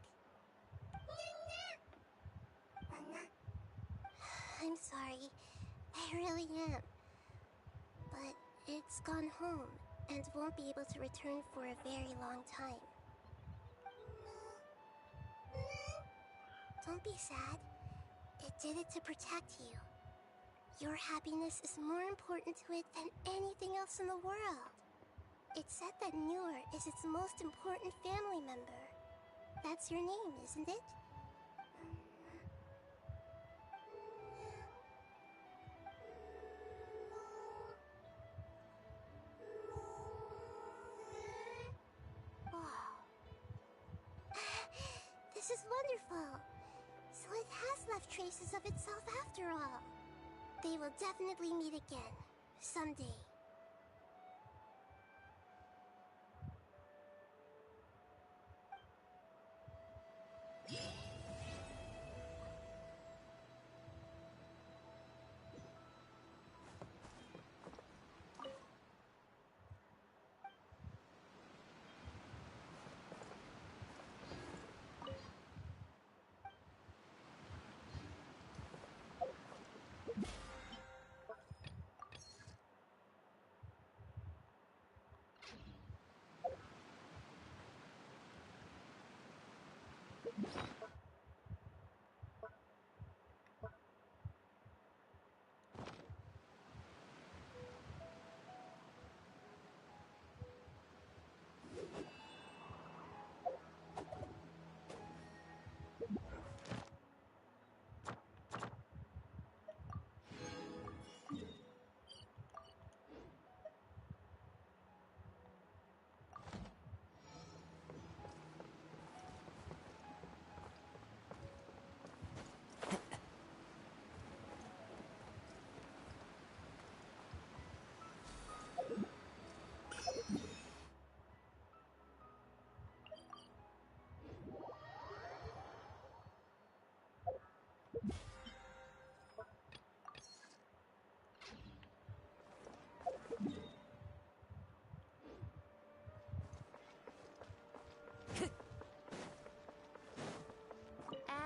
I'm sorry. I really am. But it's gone home and won't be able to return for a very long time. Don't be sad. It did it to protect you. Your happiness is more important to it than anything else in the world. It's said that Newer is its most important family member. That's your name, isn't it? Wow. This is wonderful. So it has left traces of itself after all. They will definitely meet again, someday.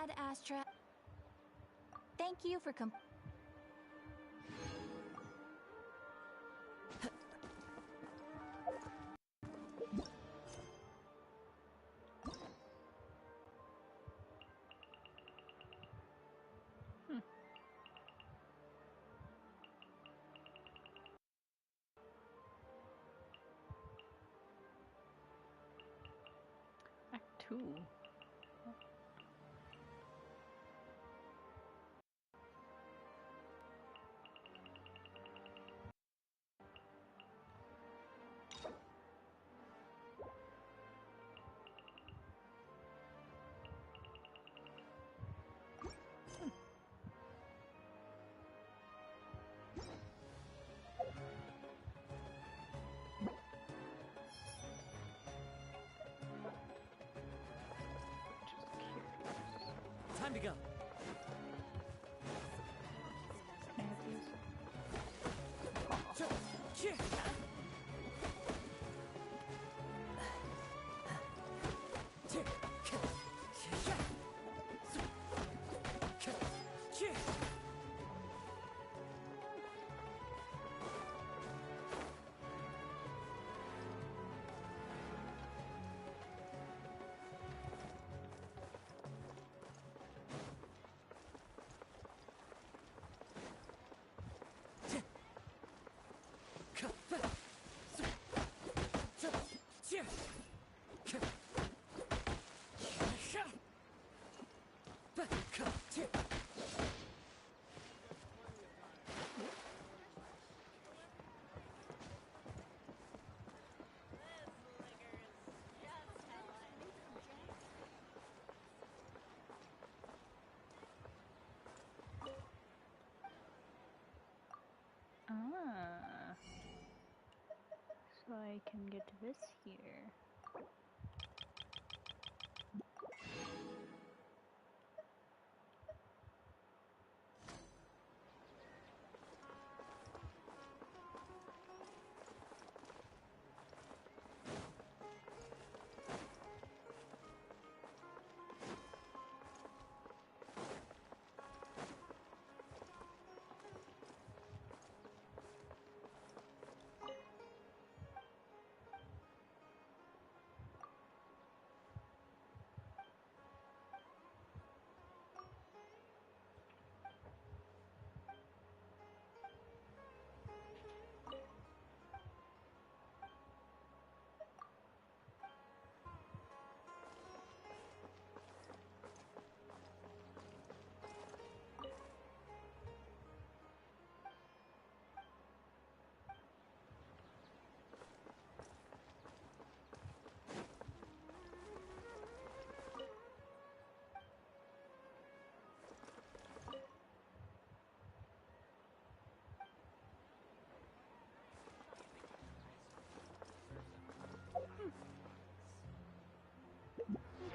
Ad Astra. Thank you for Act 2. Time to go. I can get this here.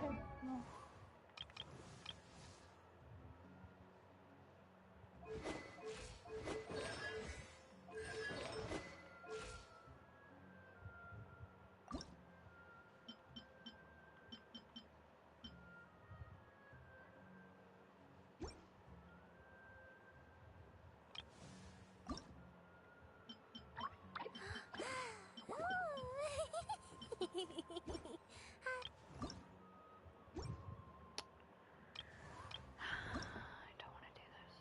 Okay, well. I don't want to do this.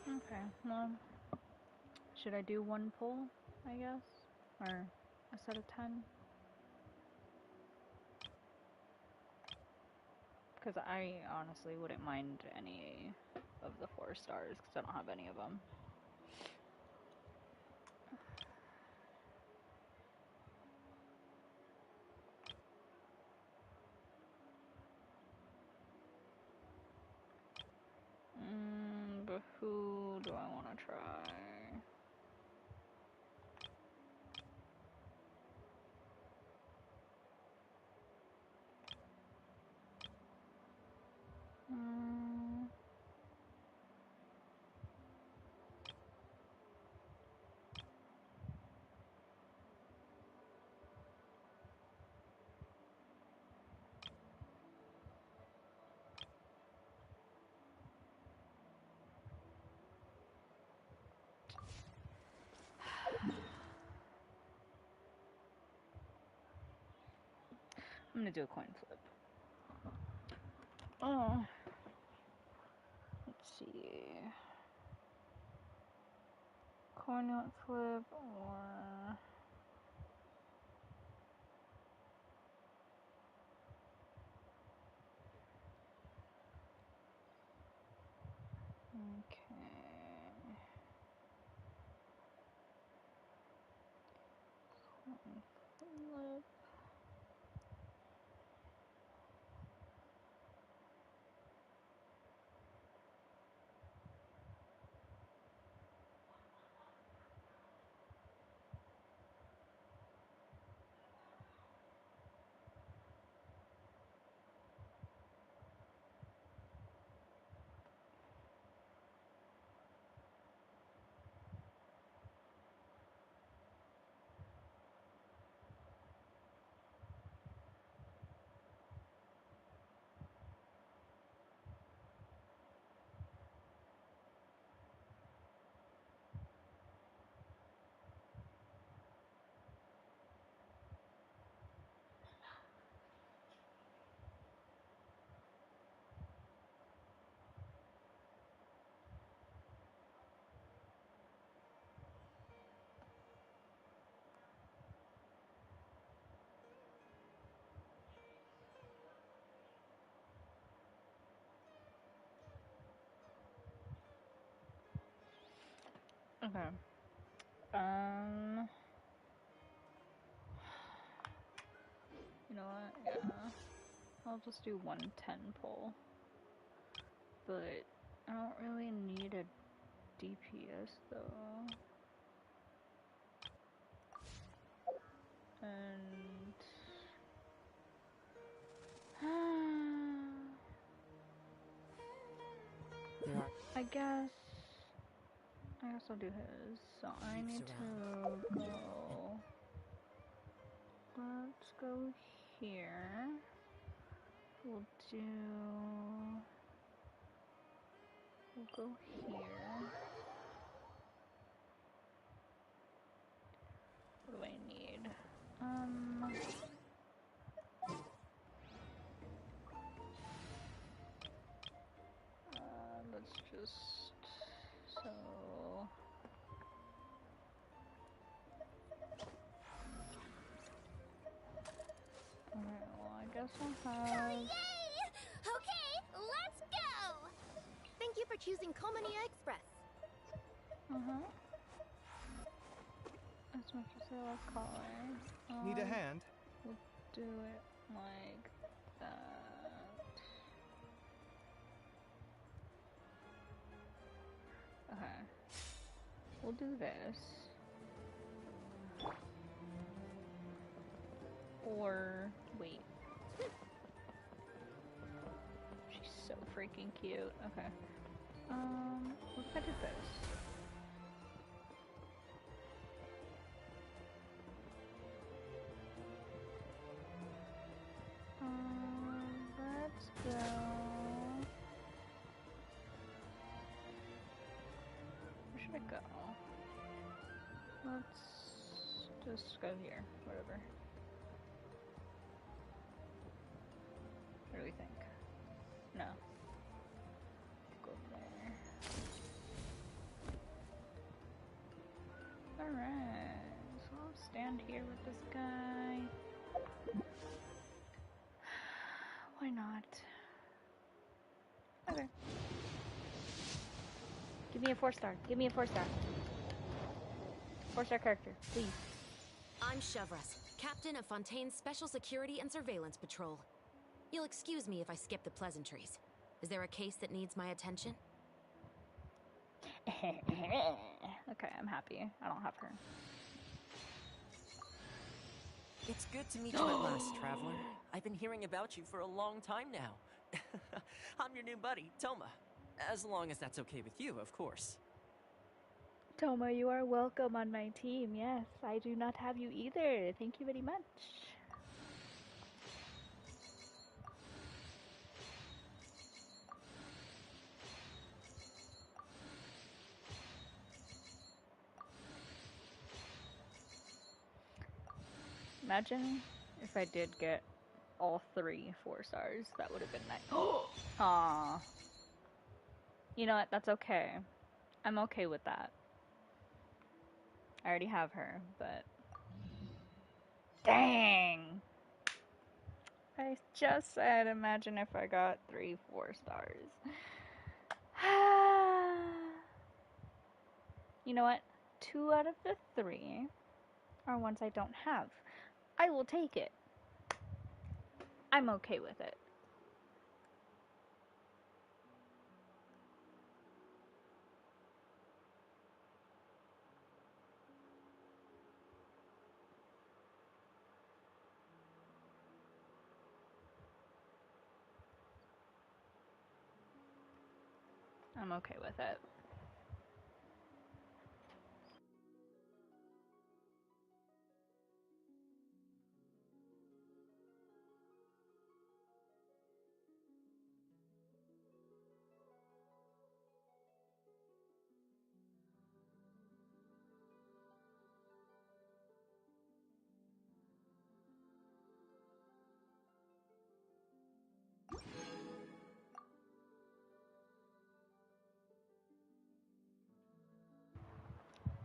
Okay, well, should I do one pull, I guess? Or a set of 10? Because I honestly wouldn't mind any of the 4 stars, because I don't have any of them. Who do I want to try? I'm gonna do a coin flip. Oh, let's see. Coin flip or okay. Coin flip. Okay. You know what? Yeah. I'll just do 110 pull. But I don't really need a DPS though. And I guess I'll do his. So I need to go. Let's go here. We'll go here. What do I need? Let's just so. Alright, well, I guess I'll have. Yay! Okay, let's go! Thank you for choosing Komania Express. As much as I love calling. Need a hand? We'll do it like that. Okay. We'll do this. Or wait. She's so freaking cute. Okay. What if I did this? Let's go. Where should I go? Let's just go here. Whatever. What do we think? No. Go there. Alright. So I'll stand here with this guy. Why not? Okay. Give me a 4-star. Give me a 4-star. 4-star character, please. I'm Chevras, captain of Fontaine's Special Security and Surveillance Patrol. You'll excuse me if I skip the pleasantries. Is there a case that needs my attention? Okay, I'm happy. I don't have her. It's good to meet you at last, traveler. I've been hearing about you for a long time now. I'm your new buddy, Toma. As long as that's okay with you, of course. Toma, you are welcome on my team. Yes, I do not have you either. Thank you very much. Imagine if I did get all 3 4 stars. That would have been nice. Aww. You know what? That's okay. I'm okay with that. I already have her, but... Dang! I just said imagine if I got 3 4 stars. You know what? 2 out of the 3 are ones I don't have. I will take it. I'm okay with it. I'm okay with it.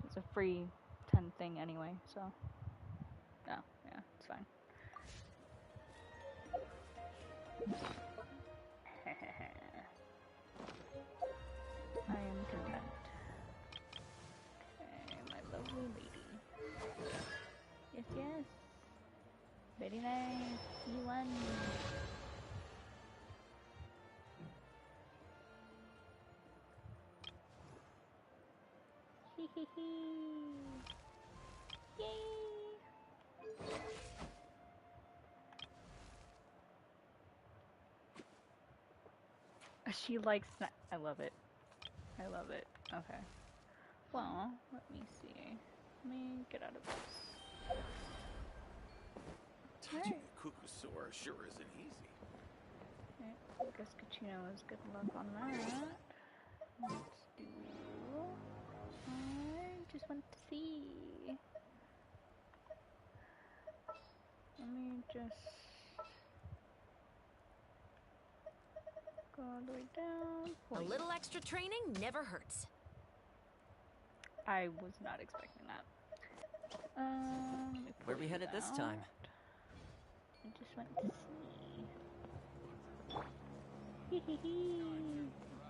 It's a free 10 thing anyway, so... No, yeah, it's fine. I am content. Okay, my lovely lady. Yes, yes. Very nice. You won. Yay! She likes that. I love it. I love it. Okay. Well, let me see. Let me get out of this. Touching a Cuckoosaur sure isn't easy. Okay, I guess Kachino is good luck on that. Let's do... I just want to see. Let me just go all the way down. A little extra training never hurts. I was not expecting that. Where we headed this time? I just want to see.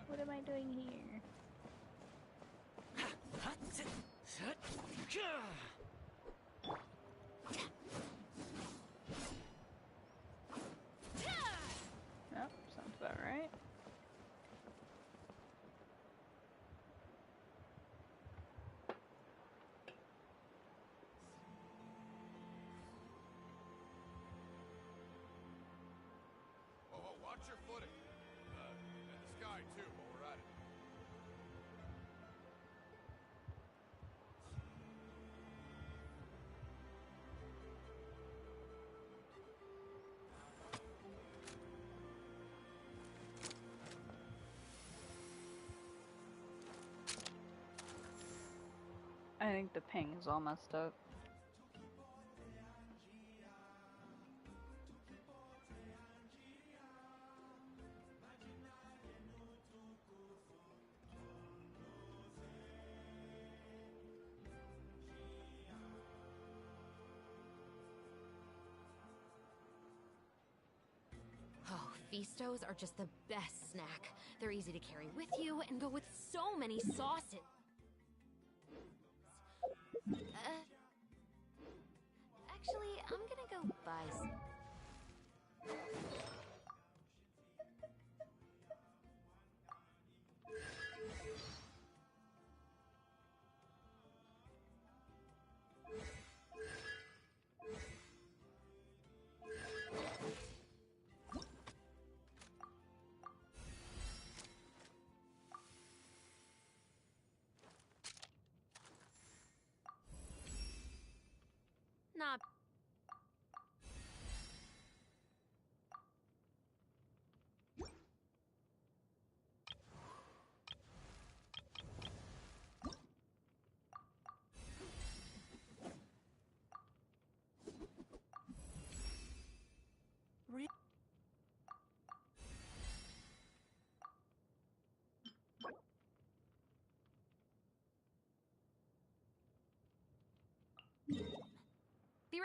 What am I doing here? Nope, sounds about right. Oh, watch your footing. And the sky, too, while we're at it. I think the ping is all messed up. Oh, Feastos are just the best snack. They're easy to carry with you and go with so many sauces. Actually, I'm gonna go buy some.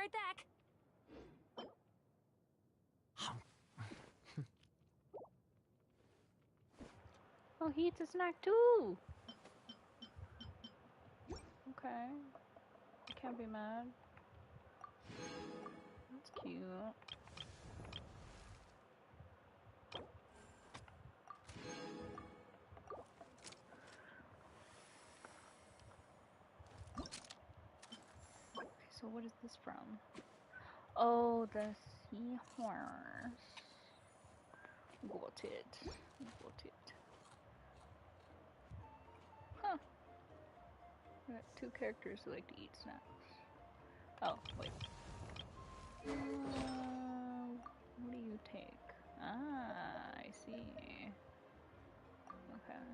right back. Oh, he eats a snack too! Okay. Can't be mad. That's cute. Okay, so what is this from? Oh, the seahorse. Got it. Got it. Huh. I got two characters who like to eat snacks. Oh, wait. What do you take? Ah, I see. Okay.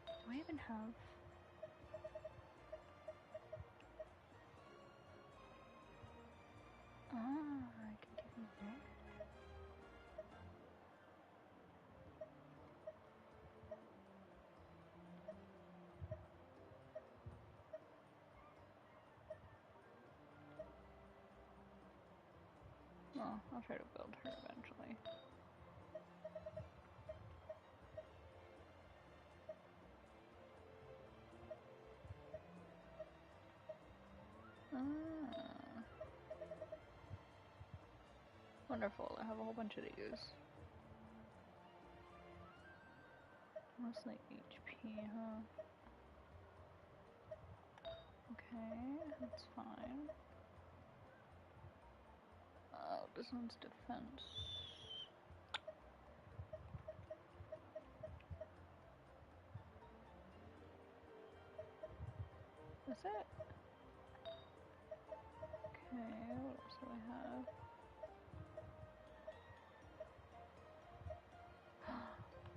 Do I even have... Ah, I can give you that. Well, I'll try to build her eventually. Ah. Wonderful, I have a whole bunch of these. Mostly HP, huh? Okay, that's fine. Oh, this one's defense. Is it? Okay, what else do I have?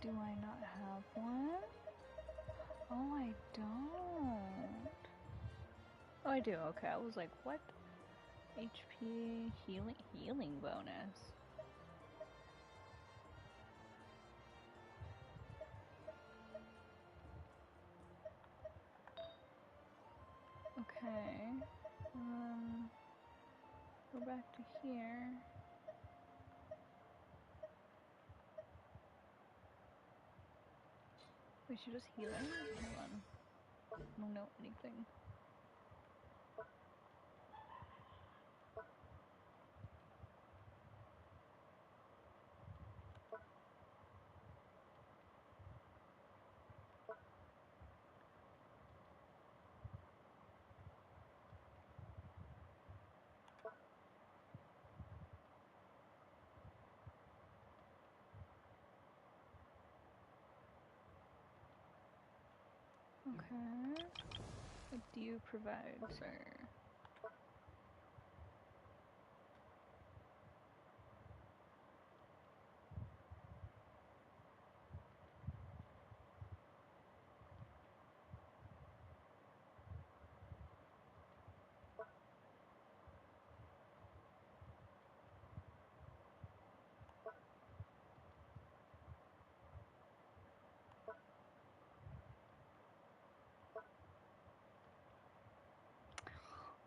Do I not have one? Oh, I don't. Oh, I do. Okay, I was like, what? HP healing bonus. Okay. Go back to here. Wait, she just healing? Hold on. I don't know anything. Okay. What do you provide, sir?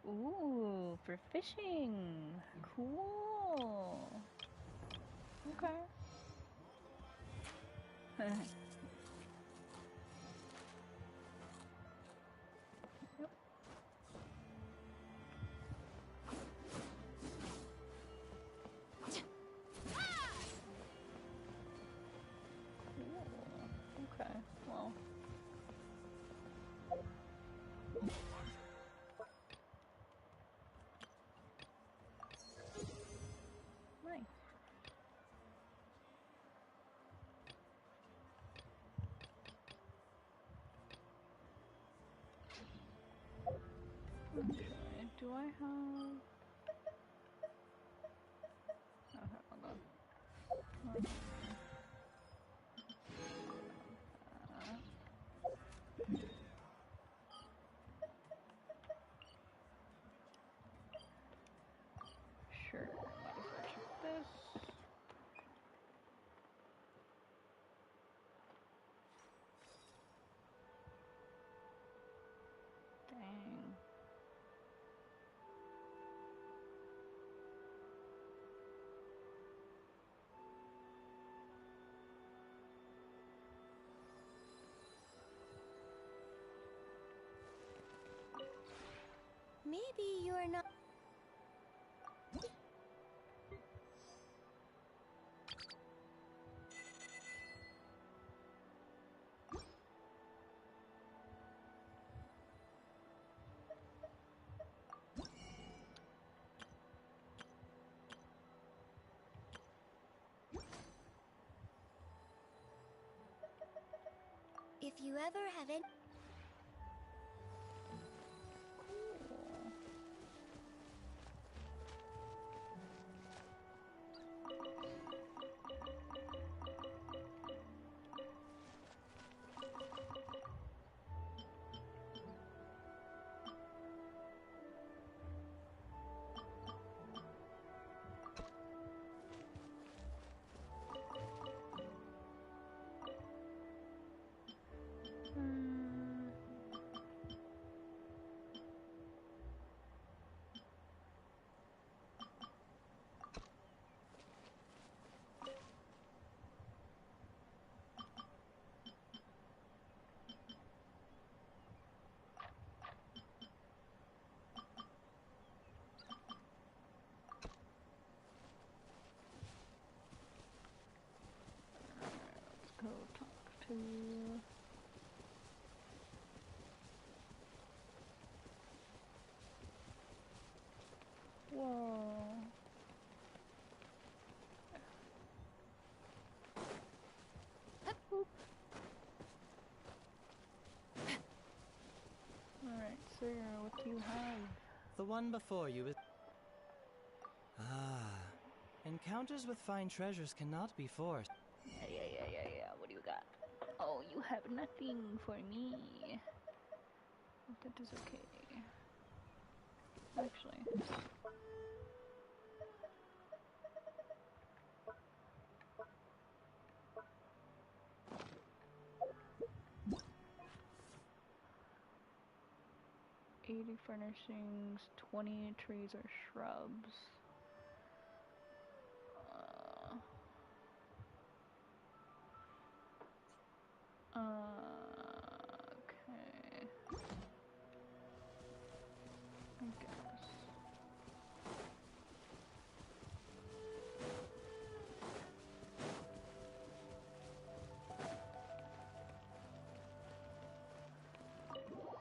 Ooh, for fishing. Cool. Okay. Yep. Cool. Okay. Well. Nice. Actually, do I have... Okay, hold on. Sure, might as well check this. maybe you're not. If you ever have any. Go talk to. Whoa. Alright, sir, what do you have? The one before you is... Ah. Encounters with fine treasures cannot be forced. Yeah. What do you got? Oh, you have nothing for me. That is okay. Actually. $80 furnishings, 20 trees or shrubs. Okay. I guess.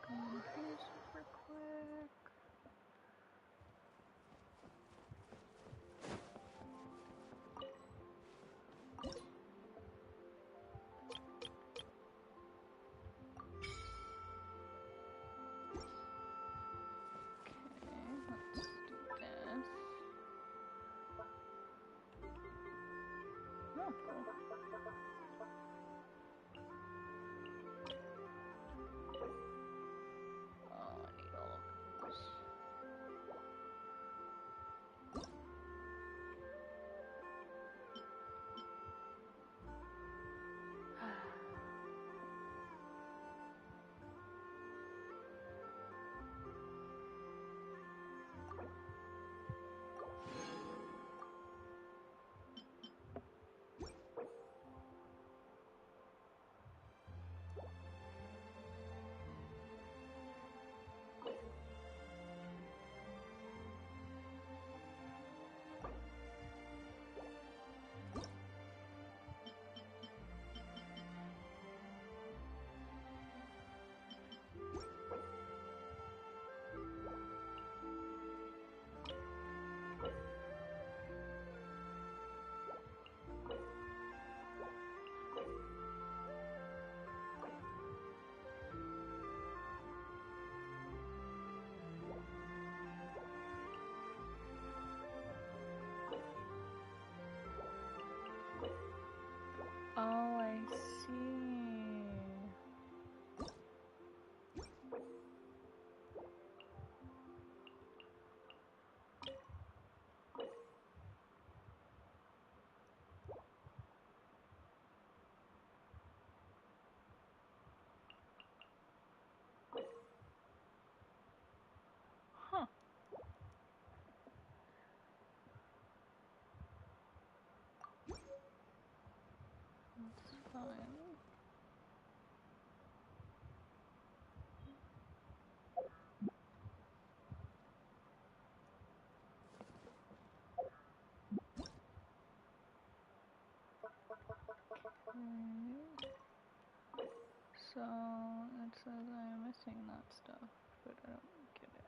Go in here super quick. Oh, cool. Oh, I need all of those. Oh, I see. Huh. That's fine. Okay. So it says I'm missing that stuff, but I don't get it.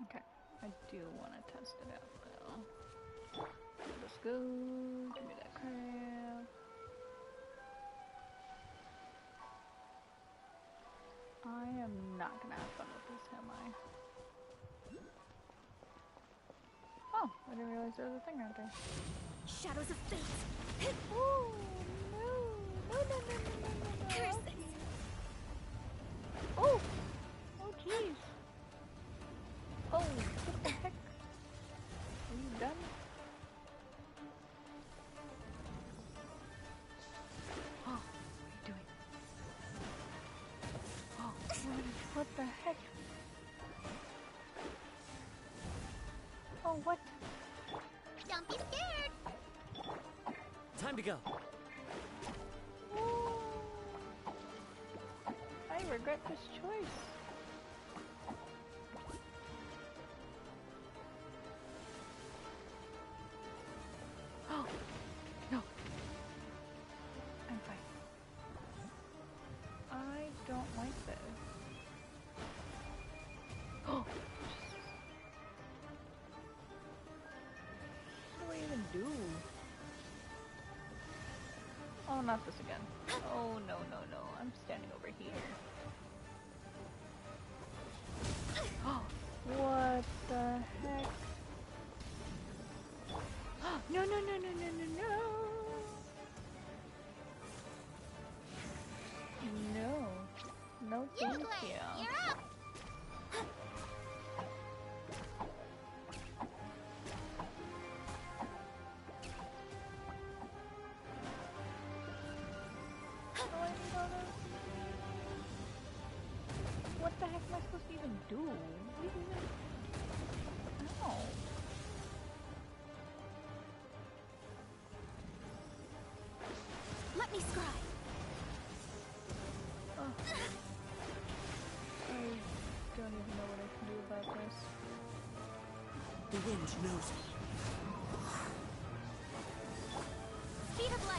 Okay, I do want to test it out though. Let's go. Give me that crab. I am not gonna have fun with this, am I? Oh, I didn't realize there was a thing right there. Shadows of fate! Oh, no! No, no, no, no, no, no, no. Curses! Oh! Oh, jeez! Oh, what the heck? Are you done? Oh, what are you doing? Oh, what the heck? Oh, what? Don't be scared! Time to go. Oh, I regret this choice. Oh, no. I'm fine. I don't like this. Oh, what do I even do? Oh, not this again. Oh, no, no, no. I'm standing over here. Oh, what the heck? No, no, no, no, no, no, no. No. No, thank you. You're up! What the heck am I supposed to even do? What do you even... No. Let me scry! Oh. I don't even know what I can do about this. The wind knows me. Speed of light!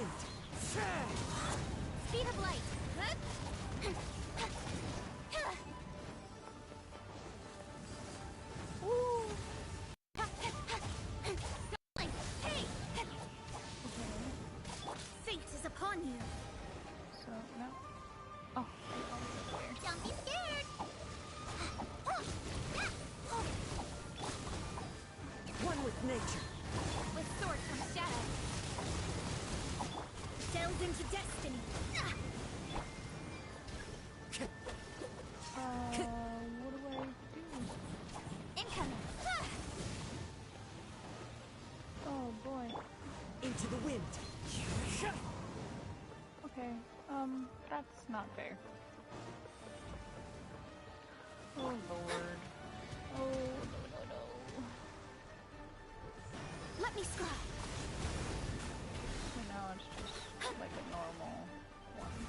wind! Speed of light! Ooh. Hey! Fate is upon you! So, no. Oh, Don't be scared! One with nature! With sword comes shadow. Delve into destiny. What do I do? Incoming. Oh boy. Into the wind! Okay, that's not fair. Oh lord. Oh, no. Let me scry. So now it's just like a normal one.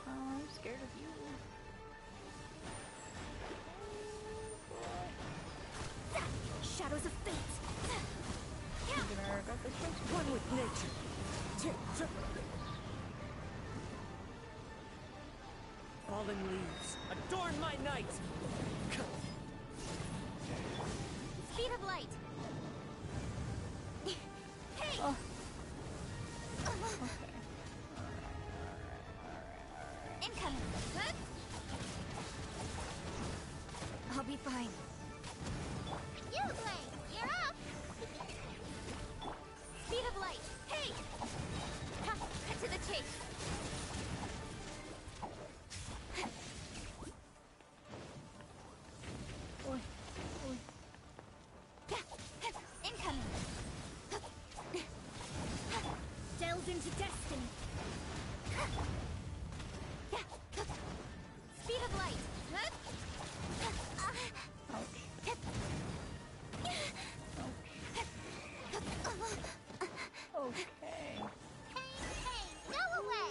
Oh, I'm scared of you. Shadows of fate. I'm gonna regret this choice. One with nature! Fallen leaves, adorn my night! Speed of light. Hey! Oh. Incoming. I'll be fine. You play! You're up! Speed of light. Hey! Cut to the chase. Incoming. Delve into destiny. Speed of light. Okay. Hey, go away!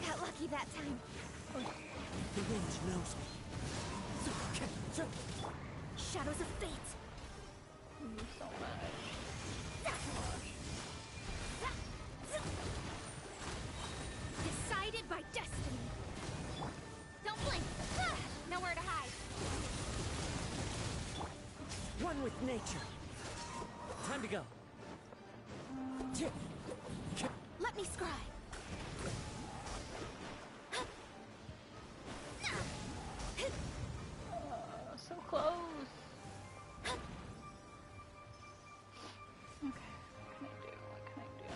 Got lucky that time. The wind knows me. Shadows of fate. So much. Decided by destiny. Don't blink. Nowhere to hide. One with nature! Time to go! Let me scry. So close. Okay, what can I do?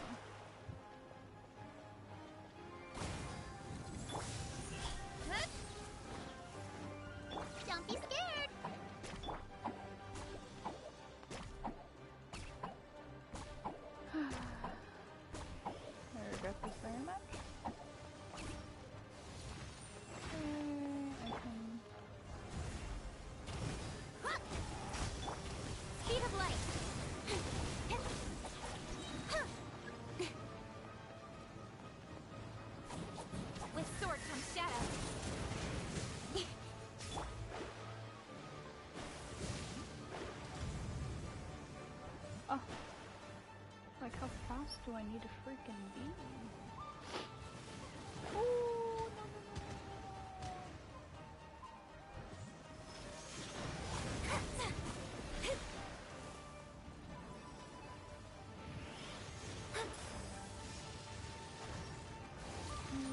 Don't be scared! I regret this very much. I can... Speed of light. With sword comes shadow. Oh. Like, how fast do I need to freaking be? Ooh, no.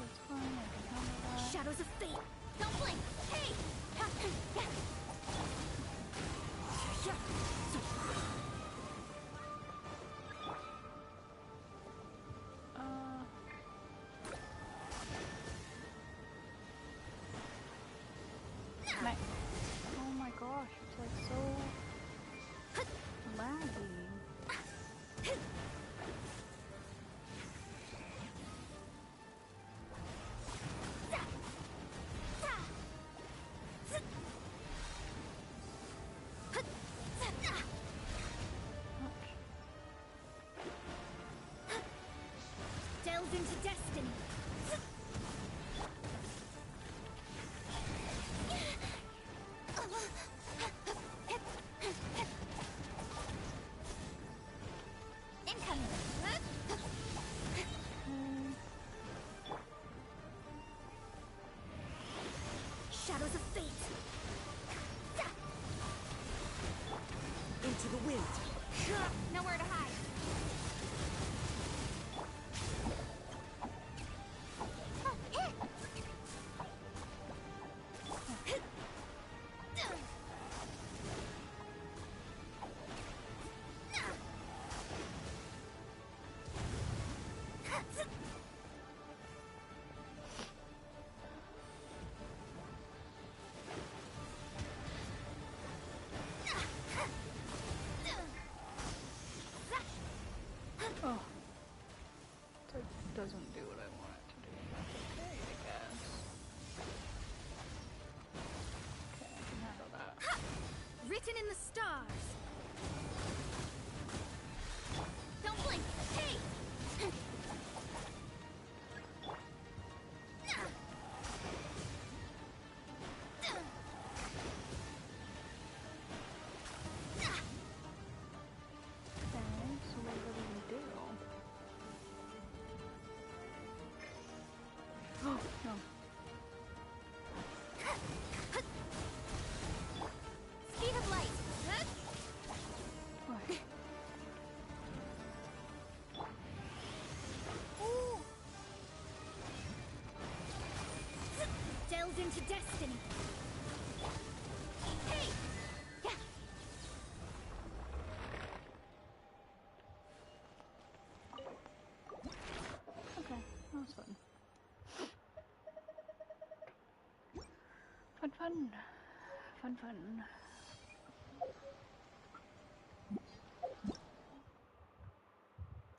It's fine, I can handle that. Shadows of fate. Don't blink. Hey! Delves into destiny. Incoming. Shadows of fate. Into the wind. Nowhere to hide. Oh. That doesn't do what I want it to do. That's okay, I guess. Okay, I can handle that. Written in the stars. Don't blink. Hey! Okay, so what do we do? Oh, no. Speed of light. What? Ooh. Delves into destiny. Hey! Yeah. Okay, that was fun. Fun, fun. Fun, fun.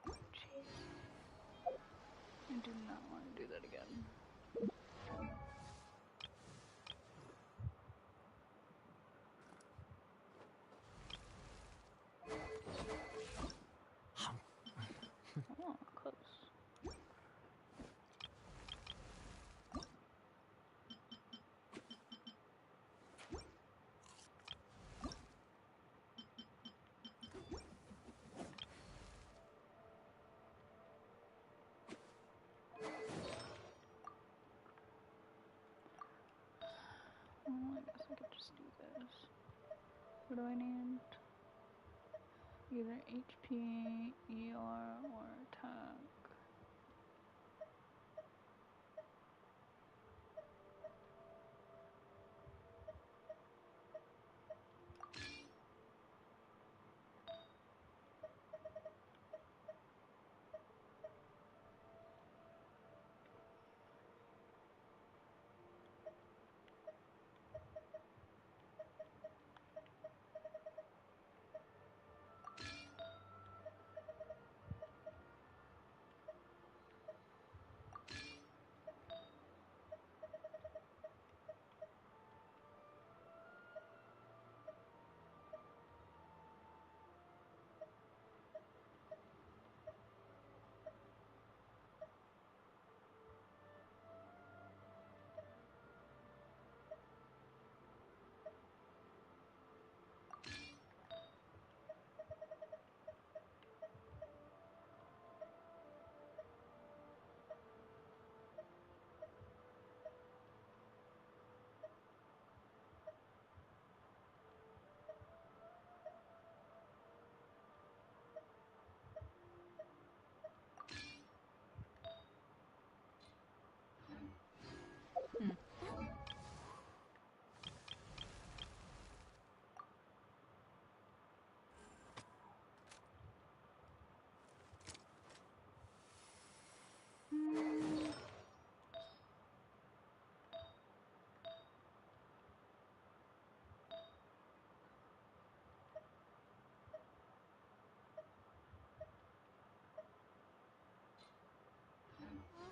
Jeez. I do not want to do that again. Oh, close. Oh, I guess I could just do this. What do I need? Either HP, ER, or attack.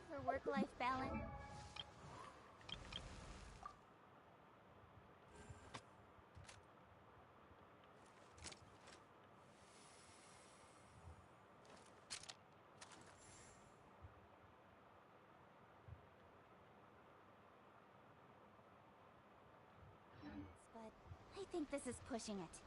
For work-life balance. think this is pushing it.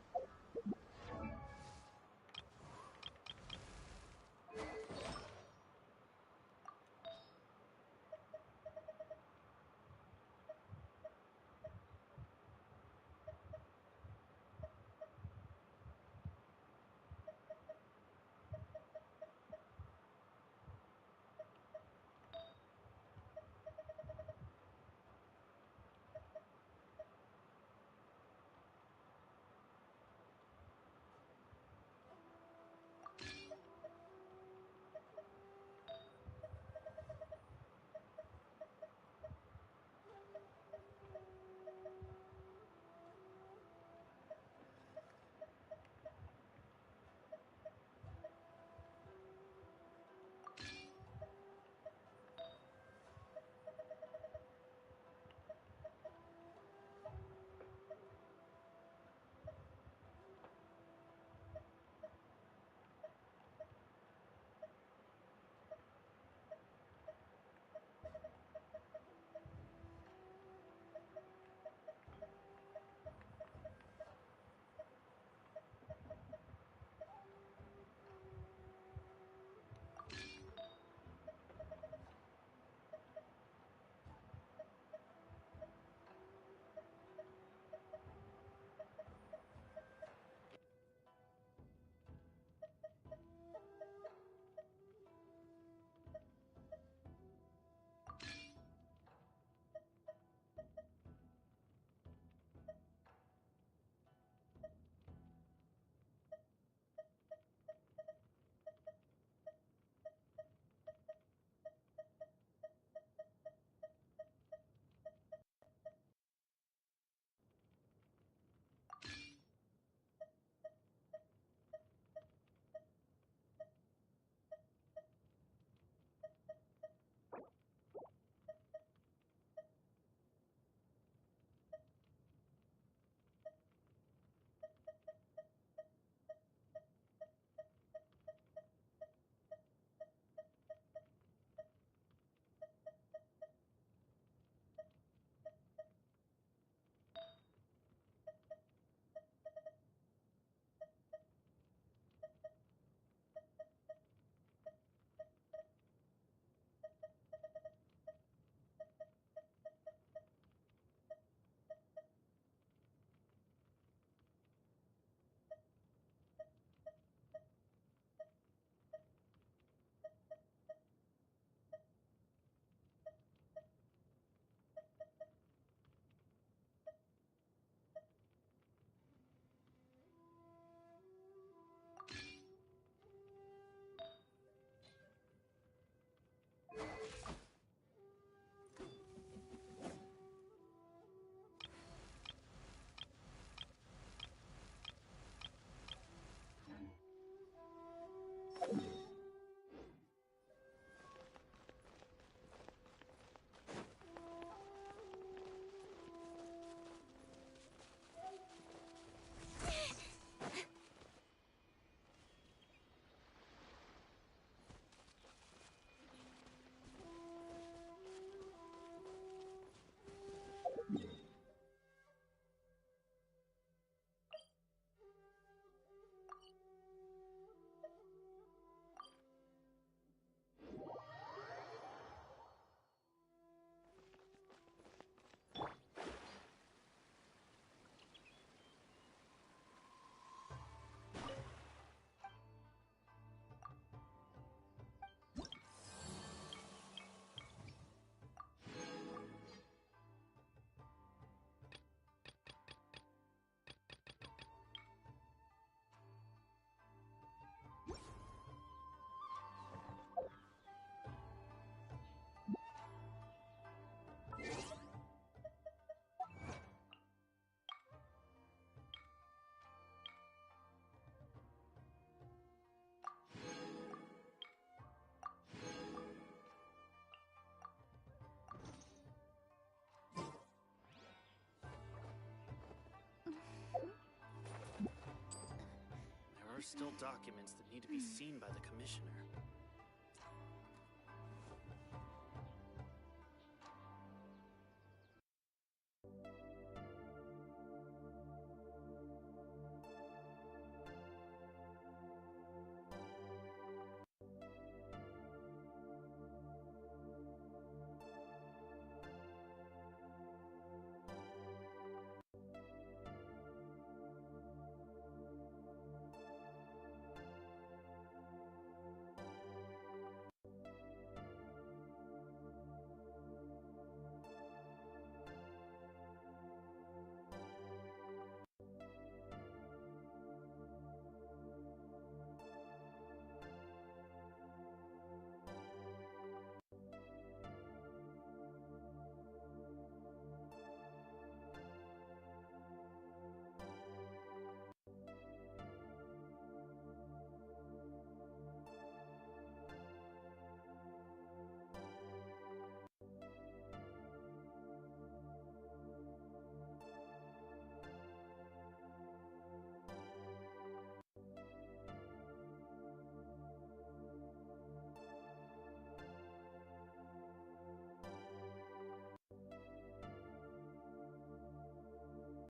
There are still documents that need to be seen by the Commissioner.